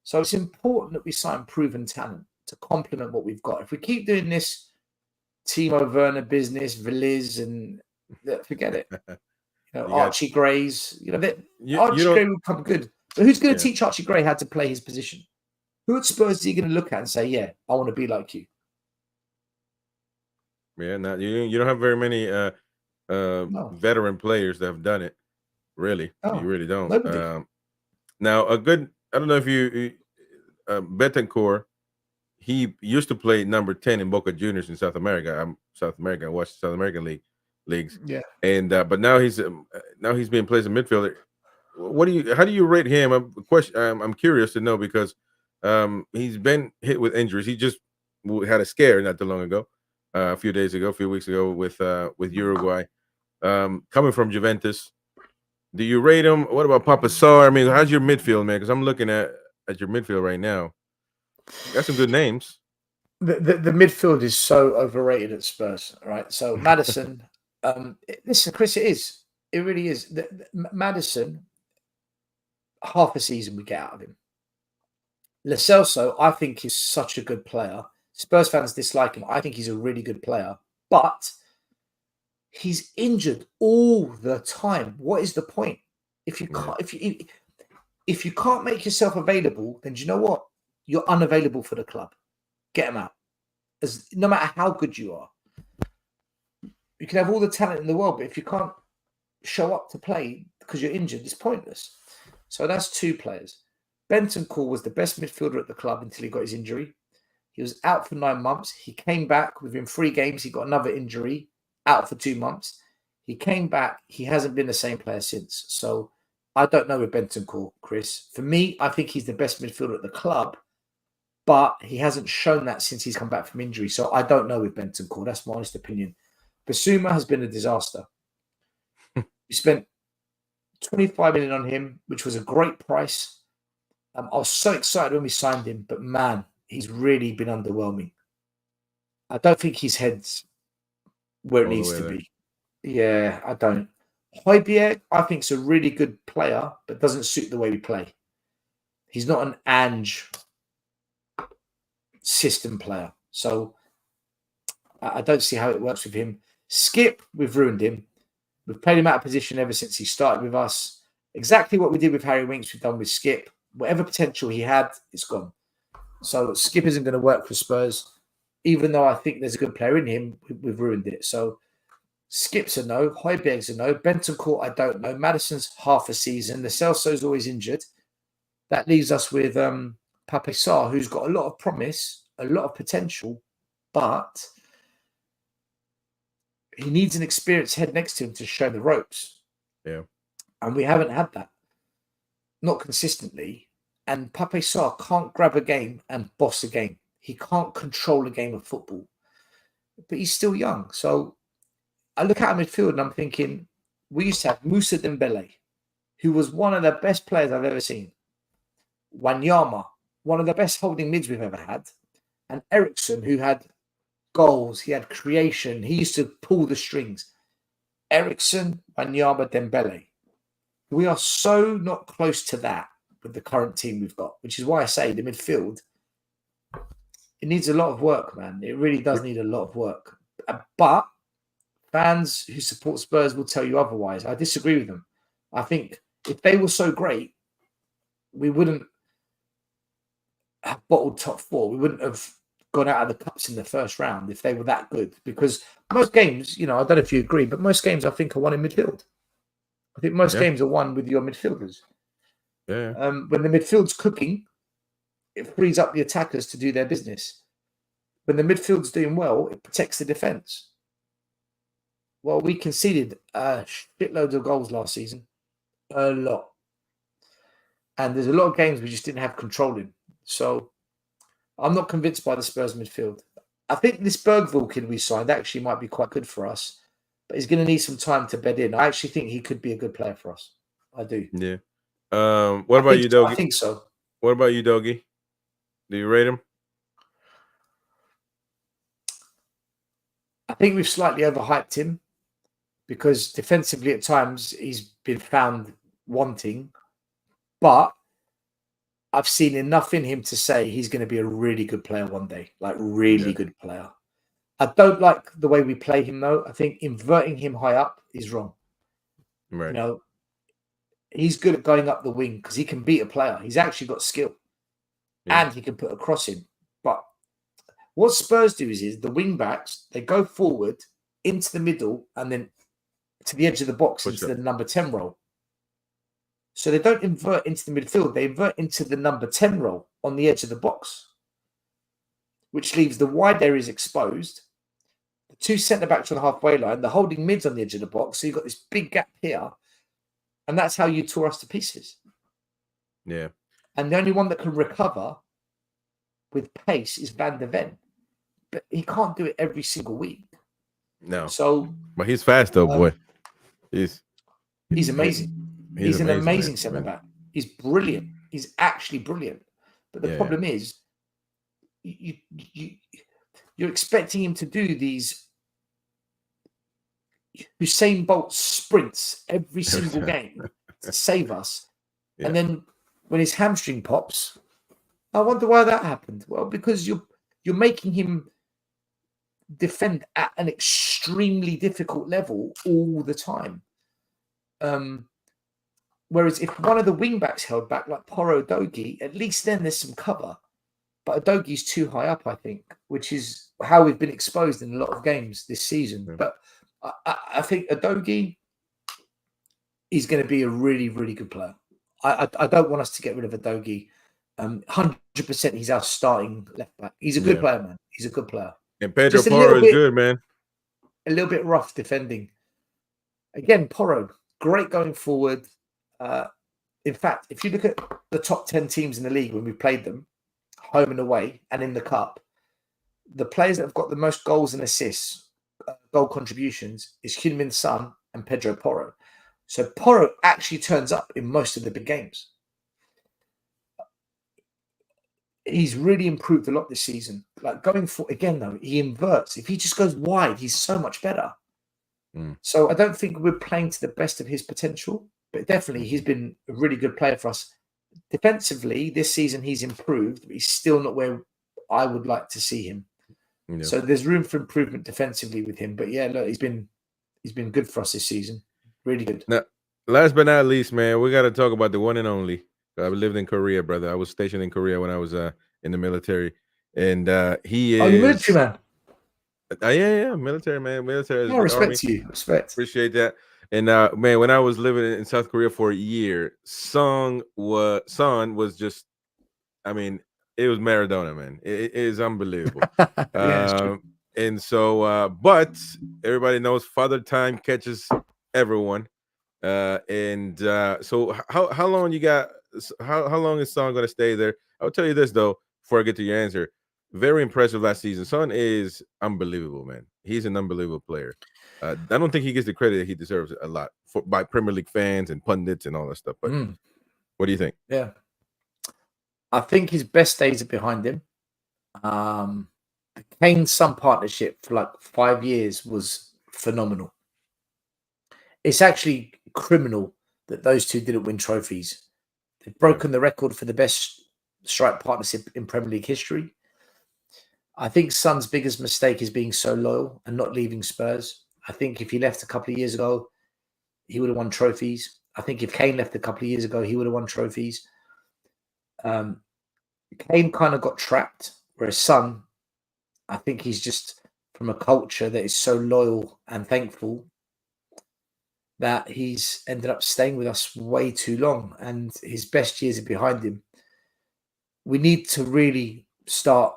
So it's important that we sign proven talent to complement what we've got. If we keep doing this TIMO Werner business, Veliz, and forget it. Archie Gray's, Archie Gray will come good. But who's going to teach Archie Gray how to play his position? Who at Spurs is he going to look at and say, yeah, I want to be like you? Yeah, you don't have very many veteran players that have done it. Really, you really don't. Now, I don't know if you Betancourt. He used to play number 10 in Boca Juniors in South America. I watched the South American leagues. Yeah, and but now he's being placed in midfielder. How do you rate him? I'm curious to know, because he's been hit with injuries. He just had a scare not too long ago. A few weeks ago with Uruguay, coming from Juventus. Do you rate him? What about Papa Sarr? I mean, how's your midfield, man? Because I'm looking at your midfield right now. You got some good names. The midfield is so overrated at Spurs, right? So Maddison, listen, Chris, it really is. Maddison, half a season we get out of him. Lo Celso, I think, is such a good player. Spurs fans dislike him. I think he's a really good player, but he's injured all the time. What is the point? If you can't make yourself available, then do you know what? You're unavailable for the club. Get him out. No matter how good you are, you can have all the talent in the world, but if you can't show up to play because you're injured, it's pointless. So that's 2 players. Bentancur was the best midfielder at the club until he got his injury. He was out for 9 months. He came back within 3 games. He got another injury, out for 2 months. He came back. He hasn't been the same player since. So I don't know with Bentancur, Chris. For me, I think he's the best midfielder at the club, but he hasn't shown that since he's come back from injury. So I don't know with Bentancur. That's my honest opinion. Basuma has been a disaster. We spent 25 million on him, which was a great price. I was so excited when we signed him, but man, he's really been underwhelming. I don't think his head's where it needs to be. Yeah, I don't. Højbjerg, I think, is a really good player, but doesn't suit the way we play. He's not an ANGE system player. So I don't see how it works with him. Skip, we've ruined him. We've played him out of position ever since he started with us. Exactly what we did with Harry Winks, we've done with Skip. Whatever potential he had, it's gone. So Skip isn't going to work for Spurs. Even though I think there's a good player in him, we've ruined it. So Skip's a no. Højbjerg's a no. Bentancur, I don't know. Maddison's half a season. Lo Celso's always injured. That leaves us with Pape Sarr, who's got a lot of promise, a lot of potential, but he needs an experienced head next to him to show the ropes. Yeah. And we haven't had that. Not consistently. And Pape Sarr can't grab a game and boss a game. He can't control a game of football. But he's still young. So I look at our midfield and I'm thinking, we used to have Moussa Dembele, who was one of the best players I've ever seen. Wanyama, one of the best holding mids we've ever had. And Ericsson, who had goals, he had creation, he used to pull the strings. Ericsson, Wanyama, Dembele. We are so not close to that with the current team we've got, which is why I say the midfield, it needs a lot of work, man. It really does need a lot of work. But fans who support Spurs will tell you otherwise. I disagree with them. I think if they were so great, we wouldn't have bottled top four. We wouldn't have gone out of the cups in the first round if they were that good. Because most games, I don't know if you agree, but most games I think are won in midfield. I think most games are won with your midfielders. Yeah. When the midfield's cooking, it frees up the attackers to do their business. When the midfield's doing well, it protects the defense. Well, we conceded shitloads of goals last season. A lot. And there's a lot of games we just didn't have control in. So I'm not convinced by the Spurs midfield. I think this Bergvall kid we signed actually might be quite good for us, but he's going to need some time to bed in. I actually think he could be a good player for us. I do. Yeah. What about you, Doggy? I think so. What about you, Doggy? Do you rate him? I think we've slightly overhyped him because defensively at times he's been found wanting, but I've seen enough in him to say he's going to be a really good player one day, like really good player. I don't like the way we play him though. I think inverting him high up is wrong. Right. He's good at going up the wing because he can beat a player. He's actually got skill and he can put a cross in. But what Spurs do is the wing backs, they go forward into the middle and then to the edge of the box into the number 10 role. So they don't invert into the midfield. They invert into the number 10 role on the edge of the box, which leaves the wide areas exposed, the two centre-backs on the halfway line, the holding mids on the edge of the box. So you've got this big gap here. And that's how you tore us to pieces. Yeah. And the only one that can recover with pace is Van der Ven. But he can't do it every single week. No. So, but he's fast though, boy. He's amazing. He's an amazing centre back. He's brilliant. He's actually brilliant. But the problem is, you're expecting him to do these Usain Bolt sprints every single game to save us. Yeah. And then when his hamstring pops, I wonder why that happened. Well, because you're making him defend at an extremely difficult level all the time. Whereas if one of the wing backs held back, like Porro Dogi, at least then there's some cover. But Adogi's too high up, I think, which is how we've been exposed in a lot of games this season. Yeah. But I think Adogi is going to be a really, really good player. I don't want us to get rid of Adogi. 100% he's our starting left back. He's a good player, man. He's a good player. And Pedro Porro is good, man. A little bit rough defending. Again, Porro, great going forward. In fact, if you look at the top 10 teams in the league when we played them, home and away, and in the cup, the players that have got the most goals and assists, goal contributions, is HeungMin Son and Pedro Porro. So Porro actually turns up in most of the big games. He's really improved a lot this season. Like going for again, though, he inverts. If he just goes wide, he's so much better. So I don't think we're playing to the best of his potential, but definitely he's been a really good player for us. Defensively, this season he's improved, but he's still not where I would like to see him. Yeah. So there's room for improvement defensively with him. But yeah, look, he's been good for us this season. Really good. Now, last but not least, man, we got to talk about the one and only. I lived in Korea, brother. I was stationed in Korea when I was in the military, and he is. Oh, you military man. Yeah, military man. Military. I respect you. Respect. Appreciate that. And man, when I was living in South Korea for a year, Son was just, I mean, it was Maradona, man. It is unbelievable. And so, but everybody knows Father Time catches everyone. So how long you got? How long is Son going to stay there? I'll tell you this though, before I get to your answer. Very impressive last season. Son is unbelievable, man. He's an unbelievable player. I don't think he gets the credit that he deserves a lot by Premier League fans and pundits and all that stuff. But what do you think? Yeah, I think his best days are behind him. The Kane-Son partnership for like 5 years was phenomenal. It's actually criminal that those two didn't win trophies. They've broken the record for the best strike partnership in Premier League history. I think Son's biggest mistake is being so loyal and not leaving Spurs. I think if he left a couple of years ago, he would have won trophies. I think if Kane left a couple of years ago, he would have won trophies. Kane kind of got trapped, whereas Son, I think he's just from a culture that is so loyal and thankful that he's ended up staying with us way too long, and his best years are behind him. We need to really start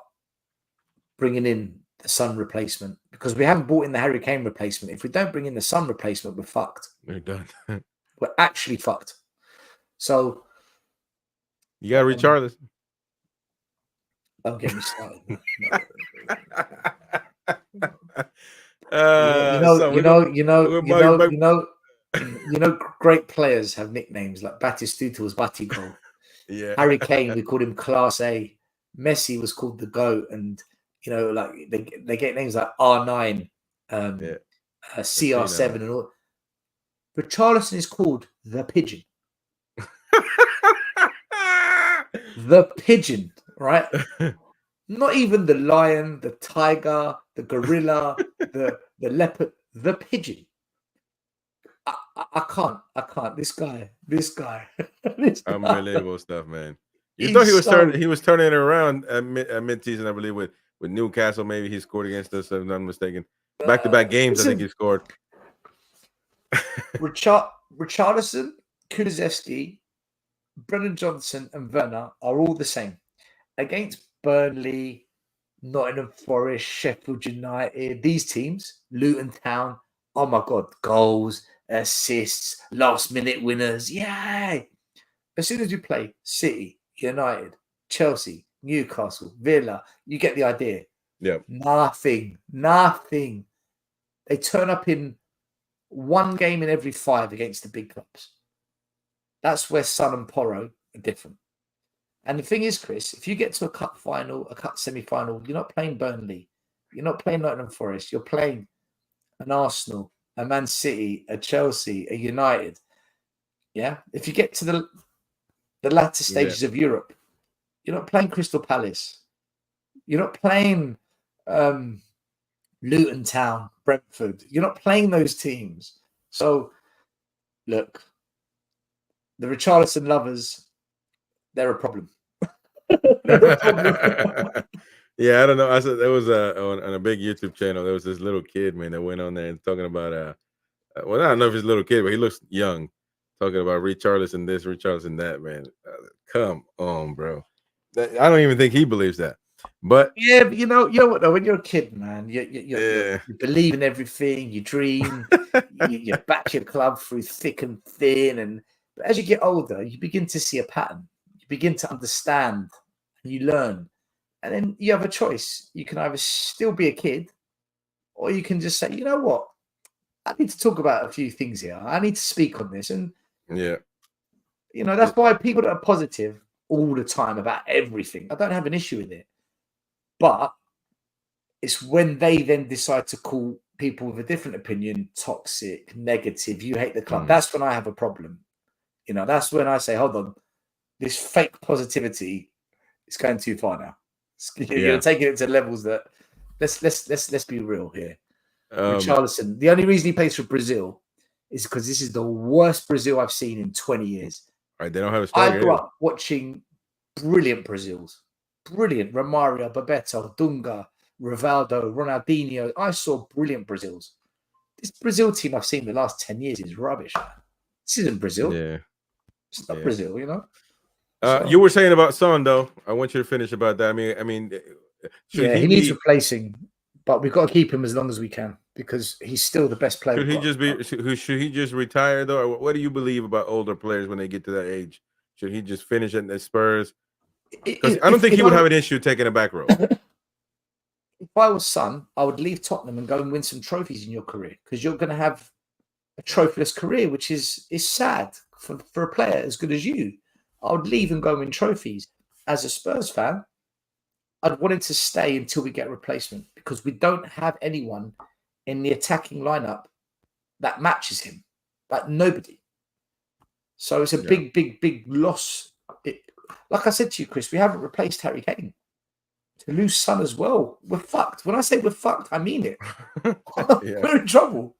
bringing in the Son replacement, because we haven't brought in the Harry Kane replacement. If we don't bring in the Son replacement, we're fucked. We're done. We're actually fucked. So you got Richarlison. Don't get me started. You know, great players have nicknames like Batistuta was Batigol. Yeah. Harry Kane, we called him Class A. Messi was called the GOAT, and like they get names like R9, CR7, and all. Richarlison is called the Pigeon. The Pigeon, right? Not even the lion, the tiger, the gorilla, the leopard, the pigeon. I can't. This guy. Unbelievable stuff, man. You thought he was turning it around at mid-season, I believe, with Newcastle. Maybe he scored against us, if I'm not mistaken. Back-to-back games, I think he scored. Richarlison, Kulusevski, Brennan Johnson, and Werner are all the same. Against Burnley, Nottingham Forest, Sheffield United, these teams, Luton Town, oh my God, goals, assists, last-minute winners, yay! As soon as you play City, United, Chelsea, Newcastle, Villa, you get the idea. Yeah. Nothing. They turn up in one game in every 5 against the big clubs. That's where Son and Porro are different. And the thing is, Chris, if you get to a cup final, a cup semi-final, you're not playing Burnley. You're not playing Nottingham Forest. You're playing an Arsenal, a Man City, a Chelsea, a United. Yeah? If you get to the latter stages of Europe, you're not playing Crystal Palace. You're not playing Luton Town, Brentford. You're not playing those teams. So, look, the Richarlison lovers, they're a problem. Yeah, I don't know. I said there was on a big YouTube channel. There was this little kid, man, that went on there and talking about well, I don't know if he's a little kid, but he looks young. Talking about Richarlison this, Richarlison that, man. Come on, bro. I don't even think he believes that. But yeah, but you know what? Though, when you're a kid, man, you believe in everything. You dream. you back your club through thick and thin, but as you get older, you begin to see a pattern. You begin to understand, and you learn, and then you have a choice. You can either still be a kid, or you can just say, you know what? I need to talk about a few things here. I need to speak on this, and that's why people that are positive all the time about everything, I don't have an issue with it. But it's when they then decide to call people with a different opinion toxic, negative, you hate the club. That's when I have a problem. That's when I say, hold on, this fake positivity is going too far now. You're taking it to levels that let's be real here. Richarlison, the only reason he plays for Brazil is because this is the worst Brazil I've seen in 20 years. Right, they don't have a striker. I grew up watching brilliant Brazils. Brilliant. Romario, Bebeto, Dunga, Rivaldo, Ronaldinho. I saw brilliant Brazils. This Brazil team I've seen the last 10 years is rubbish. This isn't Brazil. Yeah. It's not Brazil, You were saying about Son, though. I want you to finish about that. I mean, he needs replacing, but we've got to keep him as long as we can because he's still the best player. Should he just retire, though? Or what do you believe about older players when they get to that age? Should he just finish at the Spurs? Because I don't think he would have an issue taking a back row. if I was Son, I would leave Tottenham and go and win some trophies in your career, because you're going to have a trophyless career, which is sad for a player as good as you. I would leave and go and win trophies. As a Spurs fan, I'd want him to stay until we get a replacement, because we don't have anyone in the attacking lineup that matches him. Like, nobody. So it's a big loss. Like I said to you, Chris, we haven't replaced Harry Kane. To lose Son as well, we're fucked. When I say we're fucked, I mean it. We're in trouble.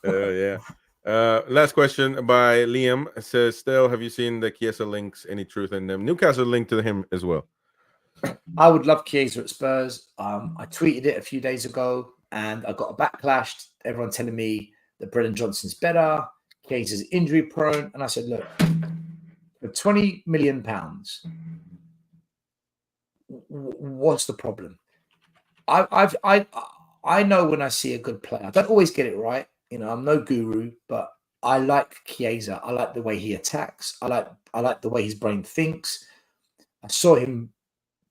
Yeah. Last question by Liam. It says, Stell, have you seen the Chiesa links? Any truth in them? Newcastle linked to him as well. I would love Chiesa at Spurs. I tweeted it a few days ago, and I got a backlash. Everyone telling me that Brennan Johnson's better, Chiesa's injury prone, and I said, look, for £20 million, what's the problem? I know when I see a good player. I don't always get it right. You know, I'm no guru, but I like Chiesa. I like the way he attacks. I like the way his brain thinks. I saw him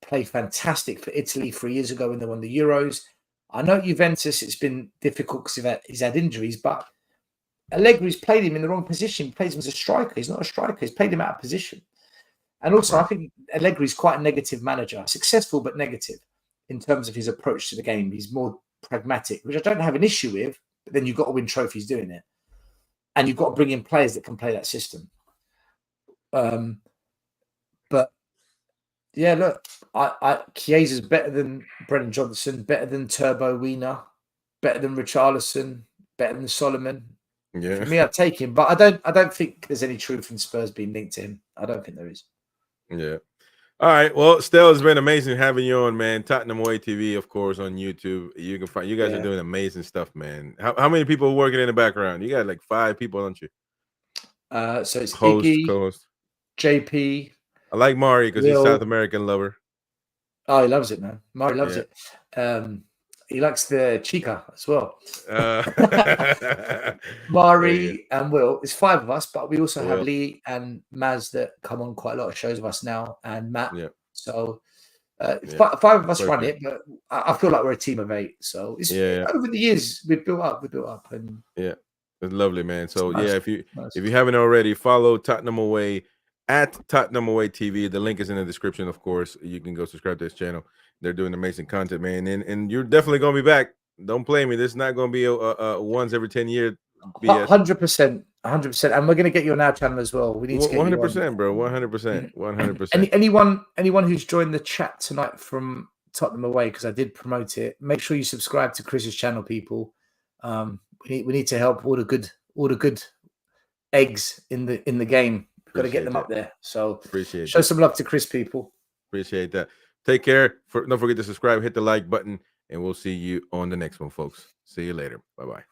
play fantastic for Italy 3 years ago when they won the Euros. I know at Juventus it's been difficult because he's had injuries, but Allegri's played him in the wrong position. He plays him as a striker. He's not a striker. He's played him out of position. And also, I think Allegri's quite a negative manager, successful but negative in terms of his approach to the game. He's more pragmatic, which I don't have an issue with, but then you've got to win trophies doing it. And you've got to bring in players that can play that system. But yeah, look, Chiesa's better than Brennan Johnson, better than Turbo Wiener, better than Richarlison, better than Solomon. Yeah. For me, I'd take him, but I don't think there's any truth in Spurs being linked to him. I don't think there is. Yeah. All right. Well, Stell, it's been amazing having you on, man. Tottenham Way TV, of course, on YouTube. You can find, you guys are doing amazing stuff, man. How many people are working in the background? You got like 5 people, don't you? So it's Host, Iggy, co-host. JP. I like Mari because he's South American lover. Oh, he loves it, man. Mari loves it. He likes the chica as well. Mari and Will. It's 5 of us, but we also have Lee and Maz that come on quite a lot of shows with us now, and Matt. Yeah. So 5 of us run it, but I feel like we're a team of 8. So it's over the years we've built up, and it's lovely, man. So if you haven't already, follow Tottenham Away at Tottenham Away TV. The link is in the description, of course. You can go subscribe to this channel. They're doing amazing content, man. And you're definitely going to be back. Don't play me. This is not going to be a once every 10 years. 100%. And we're going to get you on our channel as well. We need to get 100%, bro. 100%. Anyone who's joined the chat tonight from Tottenham Away, because I did promote it, make sure you subscribe to Chris's channel, people. We need to help all the good eggs in the game. We've got to get them up there. So show some love to Chris, people. Appreciate that. Take care. Don't forget to subscribe, hit the like button, and we'll see you on the next one, folks. See you later. Bye-bye.